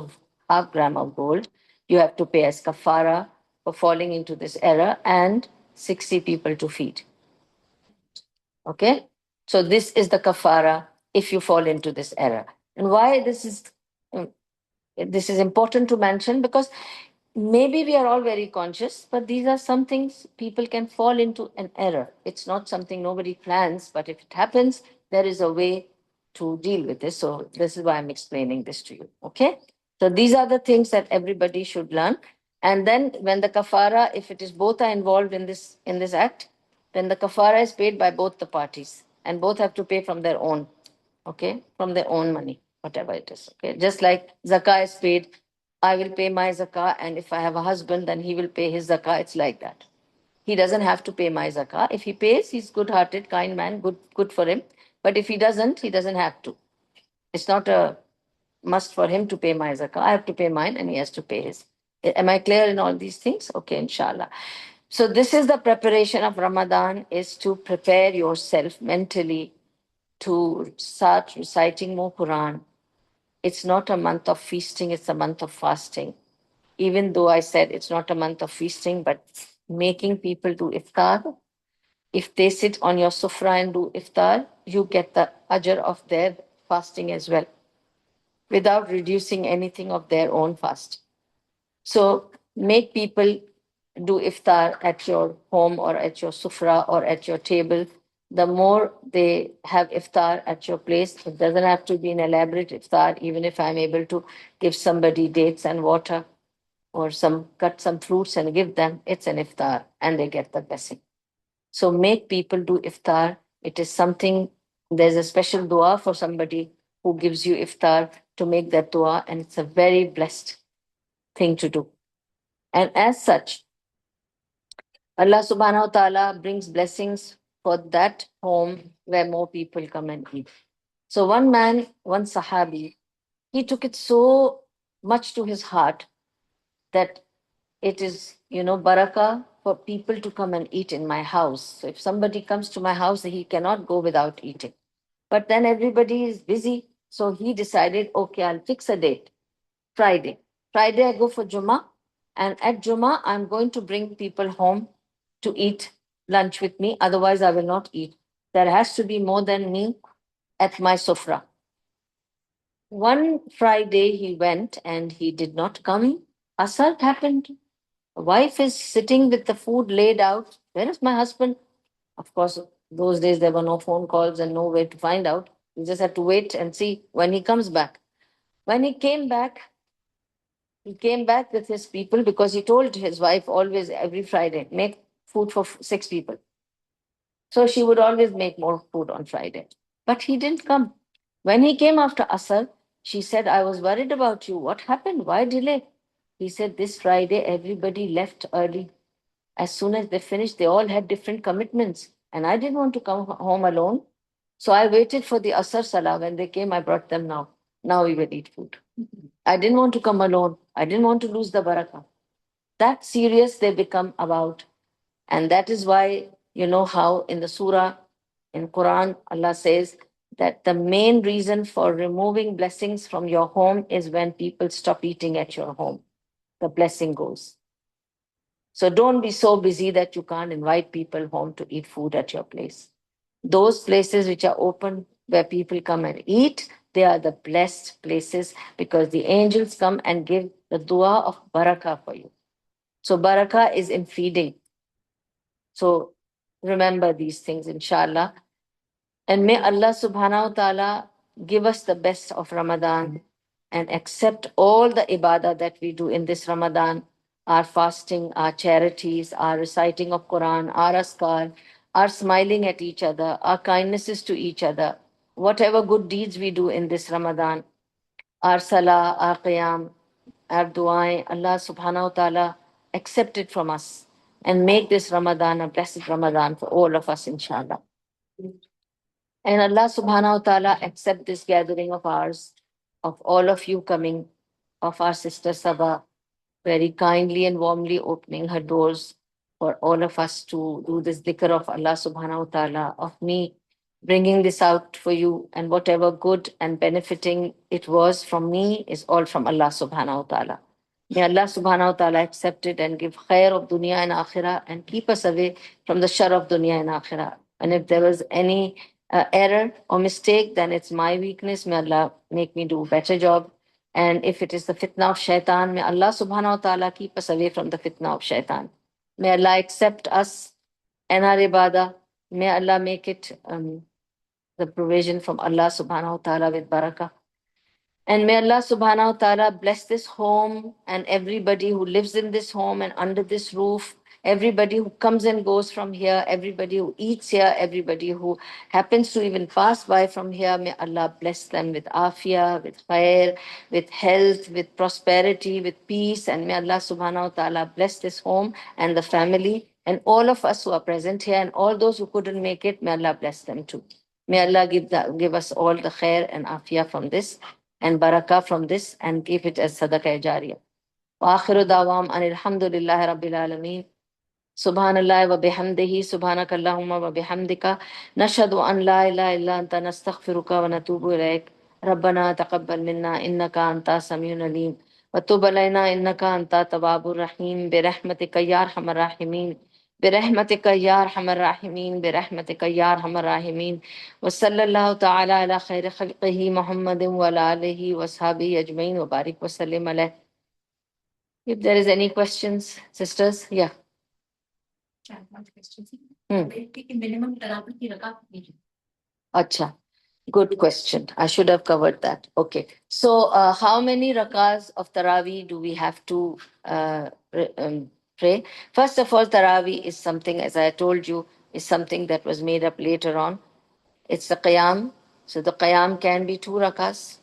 gram of gold. You have to pay as kafara for falling into this error, and 60 people to feed. Okay? So this is the kafara if you fall into this error. And why um, this is important to mention, because maybe we are all very conscious, but these are some things people can fall into an error. It's not something nobody plans, but if it happens, there is a way to deal with this. So this is why I'm explaining this to you. Okay? So these are the things that everybody should learn. And then when the kafara, if it is both are involved in this act, then the kafara is paid by both the parties, and both have to pay from their own, okay, from their own money, whatever it is. Okay, just like zakah is paid, I will pay my zakah, and if I have a husband, then he will pay his zakah. It's like that. He doesn't have to pay my zakah. If he pays, he's good-hearted, kind man, good for him. But if he doesn't have to. It's not a must for him to pay my zakah. I have to pay mine, and he has to pay his. Am I clear in all these things? Okay, inshallah. So this is the preparation of Ramadan, is to prepare yourself mentally to start reciting more Quran. It's not a month of feasting, it's a month of fasting. Even though I said it's not a month of feasting, but making people do iftar. If they sit on your sufra and do iftar, you get the ajr of their fasting as well, without reducing anything of their own fast. So make people do iftar at your home or at your sufra or at your table. The more they have iftar at your place, it doesn't have to be an elaborate iftar. Even if I'm able to give somebody dates and water, or cut some fruits and give them, it's an iftar and they get the blessing. So make people do iftar. It is something, there's a special dua for somebody who gives you iftar, to make that dua, and it's a very blessed thing to do. And as such, Allah subhanahu wa ta'ala brings blessings for that home where more people come and eat. So one man, one Sahabi, he took it so much to his heart that it is, barakah for people to come and eat in my house. So if somebody comes to my house, he cannot go without eating. But then everybody is busy. So he decided, okay, I'll fix a date. Friday. Friday, I go for Jummah. And at Jummah, I'm going to bring people home to eat lunch with me. Otherwise, I will not eat. There has to be more than me at my sofra. One Friday, he went and he did not come. Asar happened. The wife is sitting with the food laid out. Where is my husband? Of course, those days there were no phone calls and no way to find out. You just had to wait and see when he comes back. When he came back with his people, because he told his wife always every Friday, make food for 6 people. So she would always make more food on Friday. But he didn't come. When he came after Asar, she said, I was worried about you. What happened? Why delay? He said, this Friday, everybody left early. As soon as they finished, they all had different commitments. And I didn't want to come home alone. So I waited for the Asar Salah. When they came, I brought them now. Now we will eat food. I didn't want to come alone. I didn't want to lose the barakah. That serious they become about. And that is why, you know how in the surah, in Quran, Allah says that the main reason for removing blessings from your home is when people stop eating at your home. The blessing goes. So don't be so busy that you can't invite people home to eat food at your place. Those places which are open where people come and eat, they are the blessed places, because the angels come and give the dua of barakah for you. So barakah is in feeding. So remember these things, inshallah. And may Allah subhanahu wa ta'ala give us the best of Ramadan and accept all the ibadah that we do in this Ramadan, our fasting, our charities, our reciting of Quran, our askar, our smiling at each other, our kindnesses to each other, whatever good deeds we do in this Ramadan, our salah, our qiyam, our du'ai, Allah subhanahu wa ta'ala accept it from us and make this Ramadan a blessed Ramadan for all of us, inshallah. And Allah subhanahu wa ta'ala accept this gathering of ours, of all of you coming, of our sister Sabah, very kindly and warmly opening her doors for all of us to do this dhikr of Allah subhanahu wa ta'ala, of me bringing this out for you, and whatever good and benefiting it was from me is all from Allah subhanahu wa ta'ala. May Allah subhanahu wa ta'ala accept it and give khair of dunya and akhirah and keep us away from the shar of dunya and akhirah. And if there was any error or mistake, then it's my weakness. May Allah make me do a better job. And if it is the fitna of shaitan, may Allah subhanahu wa ta'ala keep us away from the fitna of shaitan. May Allah accept us and our ibadah. May Allah make it the provision from Allah subhanahu wa ta'ala with barakah. And may Allah subhanahu wa ta'ala bless this home and everybody who lives in this home and under this roof, everybody who comes and goes from here, everybody who eats here, everybody who happens to even pass by from here. May Allah bless them with afia, with khair, with health, with prosperity, with peace. And may Allah subhanahu wa ta'ala bless this home and the family and all of us who are present here and all those who couldn't make it. May Allah bless them too. May Allah give us all the khair and afia from this and barakah from this and keep it as sadaqah jariyah. Wa akhiru dawam anil hamdulillahi rabbil alameen. Subhanallah wa bihamdihi subhanakallahumma wa bihamdika nashhadu an la ilaha illa anta nastaghfiruka wa natubu ilaik. ربنا تقبل منا إنك أنت السميع العليم وتب علينا إنك أنت التواب الرحيم برحمتك يا أرحم الراحمين برحمتك يا أرحم الراحمين برحمتك يا أرحم الراحمين وصلى الله تعالى على خير خلقه محمد وعلى آله وصحبه أجمعين وبارك وسلم عليه. If there is any questions, sisters, yeah. Acha, good question. I should have covered that. Okay. So, how many rakas of Taraweeh do we have to pray? First of all, Taraweeh is something, as I told you, is something that was made up later on. It's the Qiyam. So, the Qiyam can be 2 rakas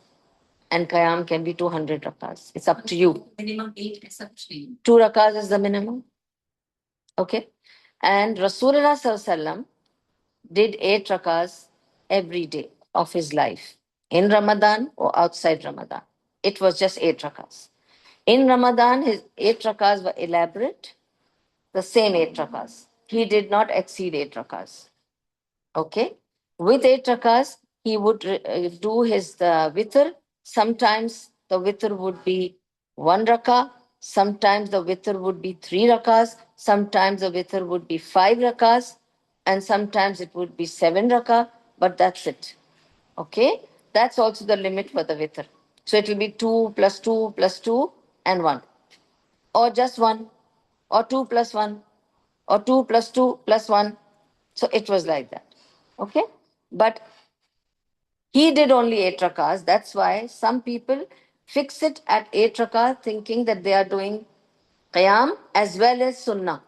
and Qiyam can be 200 rakas. It's up to you. Minimum 8 is up to you. 2 rakas is the minimum. Okay. And Rasulullah Sallallahu Alaihi Wasallam did 8 rakas every day of his life, in Ramadan or outside Ramadan. It was just 8 rakas. In Ramadan, his 8 rakas were elaborate, the same 8 rakas. He did not exceed 8 rakas. Okay? With 8 rakas, he would do his witr. Sometimes the witr would be 1 rakah, sometimes the witr would be 3 rakas, sometimes the witr would be 5 rakas, and sometimes it would be 7 rakah, but that's it. Okay? That's also the limit for the witr. So it will be 2 plus 2 plus 2 and 1. Or just 1. Or 2 plus 1. Or 2 plus 2 plus 1. So it was like that. Okay? But he did only 8 rakas. That's why some people fix it at 8 rakas thinking that they are doing qiyam as well as sunnah.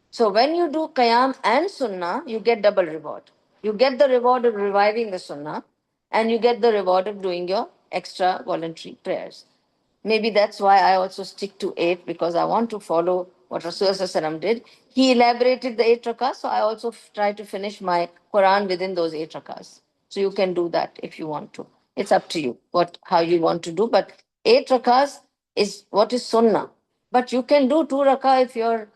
So when you do qiyam and sunnah, you get double reward. You get the reward of reviving the sunnah and you get the reward of doing your extra voluntary prayers. Maybe that's why I also stick to 8 because I want to follow what Rasulullah did. He elaborated the 8 rakas, so I also try to finish my Quran within those 8 rakas. So you can do that if you want to. It's up to you how you want to do. But 8 rakas is what is sunnah. But you can do 2 rakah if you're,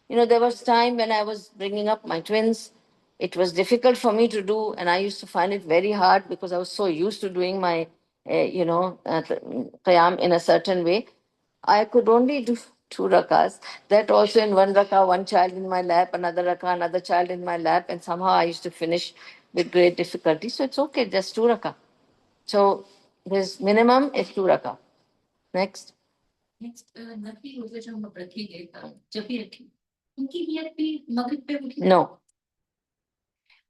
there was time when I was bringing up my twins. It was difficult for me to do, and I used to find it very hard because I was so used to doing my, qiyam in a certain way. I could only do 2 rakas. That also in 1 rakah, one child in my lap, another rakah, another child in my lap, and somehow I used to finish with great difficulty. So it's okay, just 2 rakah. So his minimum is 2 rakah. Next. No.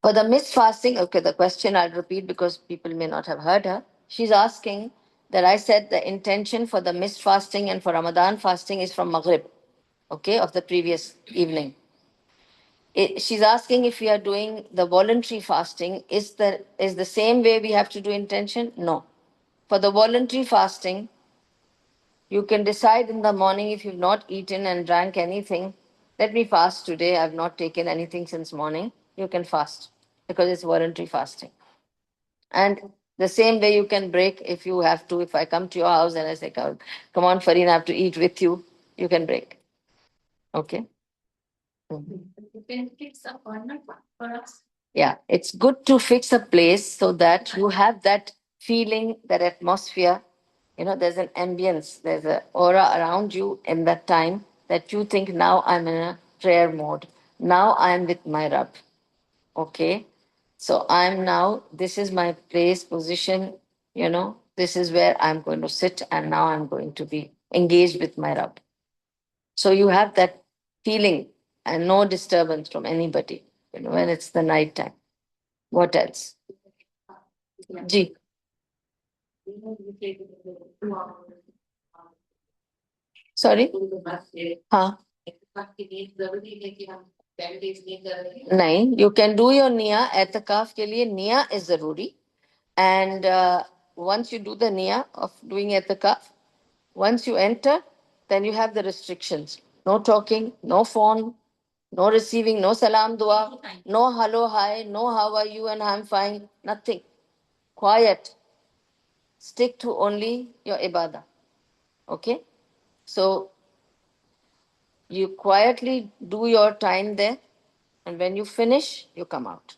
For the missed fasting, okay, the question I'll repeat because people may not have heard her. She's asking that I said the intention for the missed fasting and for Ramadan fasting is from Maghrib, okay, of the previous evening. She's asking if we are doing the voluntary fasting, is the same way we have to do intention? No. For the voluntary fasting, you can decide in the morning if you've not eaten and drank anything. Let me fast today. I've not taken anything since morning. You can fast because it's voluntary fasting. And the same way you can break if you have to. If I come to your house and I say, come on, Fareen, I have to eat with you, you can break. Okay? You can fix appointment for us. Yeah, it's good to fix a place so that you have that feeling, that atmosphere. There's an ambience, there's an aura around you in that time that you think, now I'm in a prayer mode. Now I'm with my Rab. Okay. So I'm now, this is my place, position, this is where I'm going to sit, and now I'm going to be engaged with my Rab. So you have that feeling and no disturbance from anybody, when it's the night time. What else? Ji. Sorry? हाँ. नहीं, you can do your niya. एतकाफ के लिए niya is ज़रूरी. And once you do the niya of doing etikaf, once you enter, then you have the restrictions. No talking, no phone, no receiving, no salam dua, no hello, hi, no how are you and I'm fine, nothing. Quiet. Stick to only your ibadah. Okay? So you quietly do your time there, and when you finish, you come out.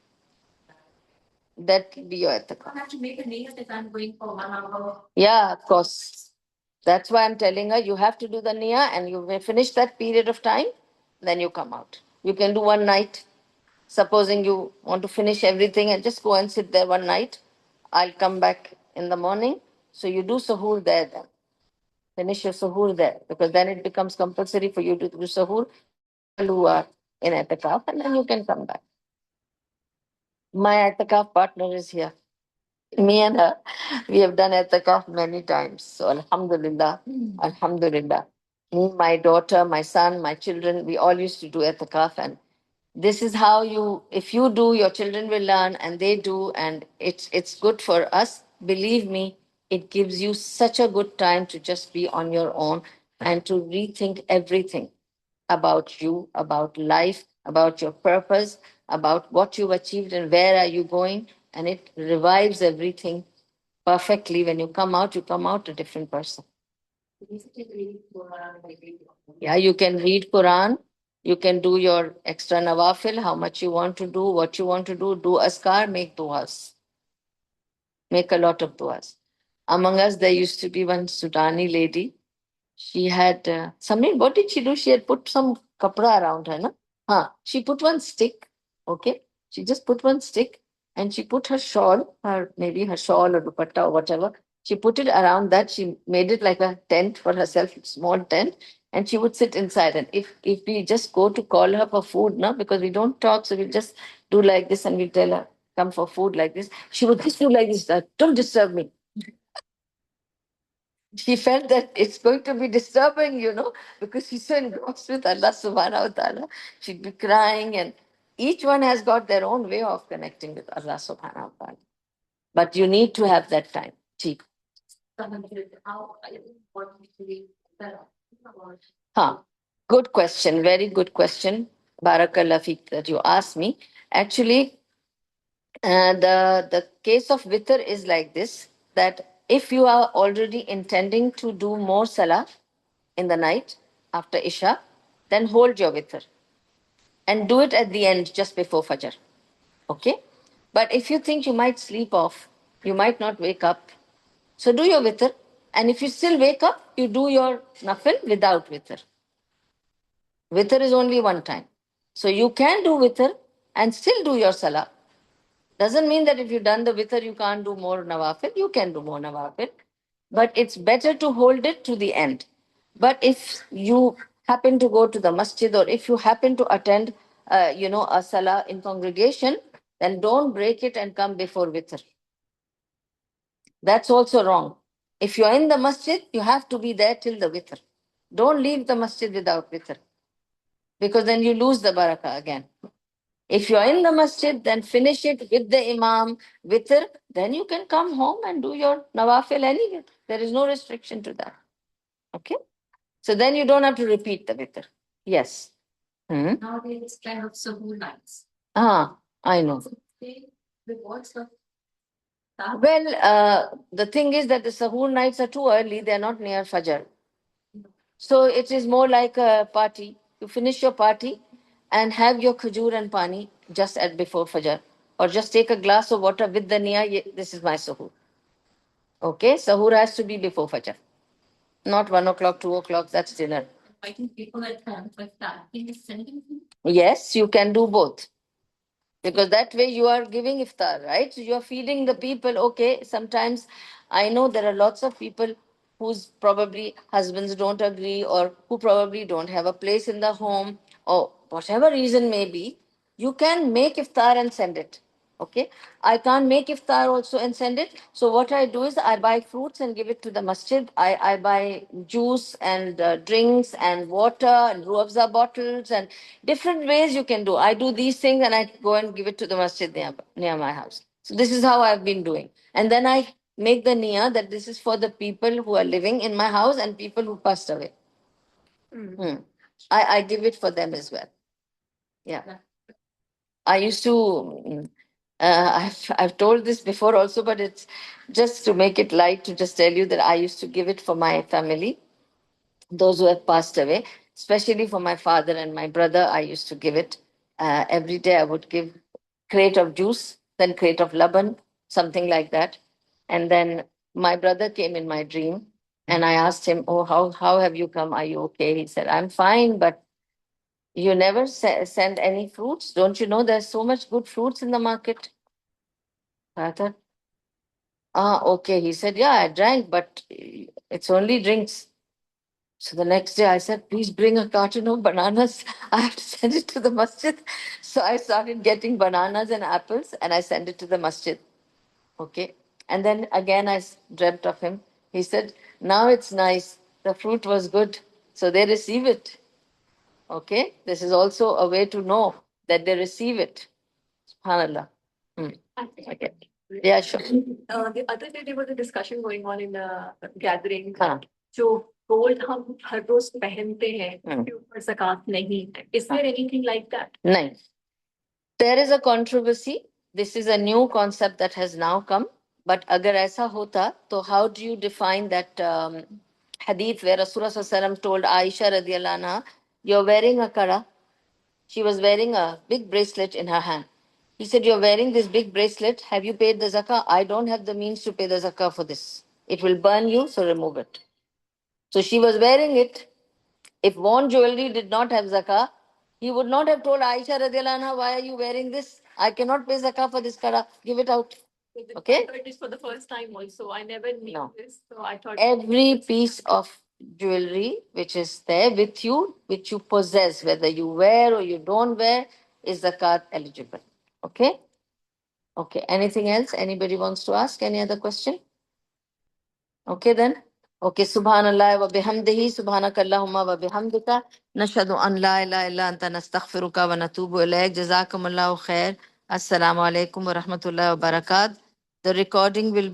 That will be your etikaf. I have to make a niyat if I'm going for 1 hour. Yeah, of course. That's why I'm telling her, you have to do the niya, and you may finish that period of time, then you come out. You can do one night. Supposing you want to finish everything and just go and sit there one night, I'll come back in the morning. So you do suhoor there then. Finish your suhoor there, because then it becomes compulsory for you to do suhoor who are in etikaf, and then you can come back. My etikaf partner is here. Me and her, we have done etikaf many times. So Alhamdulillah, Alhamdulillah. Me, my daughter, my son, my children, we all used to do etikaf, and this is how you, if you do, your children will learn, and they do, and it's good for us. Believe me, it gives you such a good time to just be on your own and to rethink everything about you, about life, about your purpose, about what you've achieved and where are you going. And it revives everything perfectly. When you come out a different person. Yeah, you can read Quran. You can do your extra nawafil, how much you want to do, what you want to do askar, make duas. Make a lot of duas. Among us, there used to be one Sudani lady. She had, Samir, what did she do? She had put some kapra around her, no? She put one stick, okay? She just put one stick, and she put her shawl, maybe her shawl or dupatta or whatever. She put it around that. She made it like a tent for herself, small tent, and she would sit inside. And if we just go to call her for food, no, because we don't talk, so we just do like this, and we tell her, come for food like this. She would just do like this, don't disturb me. She felt that it's going to be disturbing, because she's so engrossed with Allah subhanahu wa ta'ala. She'd be crying, and each one has got their own way of connecting with Allah subhanahu wa ta'ala. But you need to have that time. Ji. Huh. Good question. Very good question. Barakallah fiq that you asked me. Actually, the case of witr is like this, that if you are already intending to do more salah in the night after Isha, then hold your witr and do it at the end just before Fajr. Okay? But if you think you might sleep off, you might not wake up, so do your witr. And if you still wake up, you do your nafil without witr. Witr is only one time. So you can do witr and still do your salah. Doesn't mean that if you've done the witr, you can't do more nawafil. You can do more nawafil. But it's better to hold it to the end. But if you happen to go to the masjid, or if you happen to attend, a salah in congregation, then don't break it and come before witr. That's also wrong. If you're in the masjid, you have to be there till the witr. Don't leave the masjid without witr, because then you lose the barakah again. If you're in the masjid, then finish it with the imam, witr, then you can come home and do your nawafil anyway. There is no restriction to that. Okay? So then you don't have to repeat the witr. Yes. Nowadays, it's kind of suhoor nights. I know. Well, the thing is that the sahur nights are too early. They're not near Fajr. So it is more like a party. You finish your party and have your khajur and pani just at before Fajr. or just take a glass of water with the niya, this is my suhoor. Okay, suhoor has to be before Fajr, not 1 o'clock, 2 o'clock, that's dinner. Inviting people at home for starting sending. Yes, you can do both. Because that way you are giving iftar, right? So you are feeding the people. Okay, sometimes I know there are lots of people whose probably husbands don't agree, or who probably don't have a place in the home, or whatever reason may be. You can make iftar and send it. Okay, I can't make iftar also and send it. So what I do is I buy fruits and give it to the masjid. I buy juice and drinks and water and ruafza bottles and different ways you can do. I do these things and I go and give it to the masjid near my house. So this is how I've been doing. And then I make the niyyah that this is for the people who are living in my house and people who passed away. Hmm. I give it for them as well. Yeah. I used to, I've told this before also, but it's just to make it light to just tell you that I used to give it for my family, those who have passed away, especially for my father and my brother. I used to give it every day. I would give crate of juice, then crate of laban, something like that. And then my brother came in my dream, and I asked him, "Oh, how have you come? Are you okay?" He said, "I'm fine, but you never send any fruits. Don't you know there's so much good fruits in the market?" I thought, okay. He said, "Yeah, I drank, but it's only drinks." So the next day I said, "Please bring a carton of bananas. I have to send it to the masjid." So I started getting bananas and apples and I sent it to the masjid. Okay. And then again dreamt of him. He said, "Now it's nice. The fruit was good. So they receive it." Okay. This is also a way to know that they receive it. SubhanAllah. Hmm. Okay. Yeah, sure. The other day there was a discussion going on in a gathering. हाँ. जो gold हम हर रोज पहनते हैं उसके ऊपर ज़कात नहीं है. Is there anything like that? नहीं. There is a controversy. This is a new concept that has now come. But agar aisa hota, so how do you define that hadith where Rasulullah Sallallahu Alaihi Wasallam told Aisha radiallahu anha, "You're wearing a kara." She was wearing a big bracelet in her hand. He said, "You're wearing this big bracelet. Have you paid the zakah?" "I don't have the means to pay the zakah for this. It will burn you, so remove it." So she was wearing it. If worn jewelry did not have zakah, he would not have told Aisha radiallahu anha, "Why are you wearing this? I cannot pay zakah for this kara. Give it out." Okay? I thought it is for the first time also. I never knew this. So I thought every piece of jewelry which is there with you, which you possess, whether you wear or you don't wear, is zakat eligible. Okay? Okay. Anything else? Anybody wants to ask? Any other question? Okay then. Okay. Subhanallah wa bihamdihi. Subhanakallahumma wa bihamdika. Nashhadu an la ilaha illa anta nastaghfiruka wa natubu ilayk. Jazakumullahu khair. Assalamu alaikum wa rahmatullahi wa barakatuh. The recording will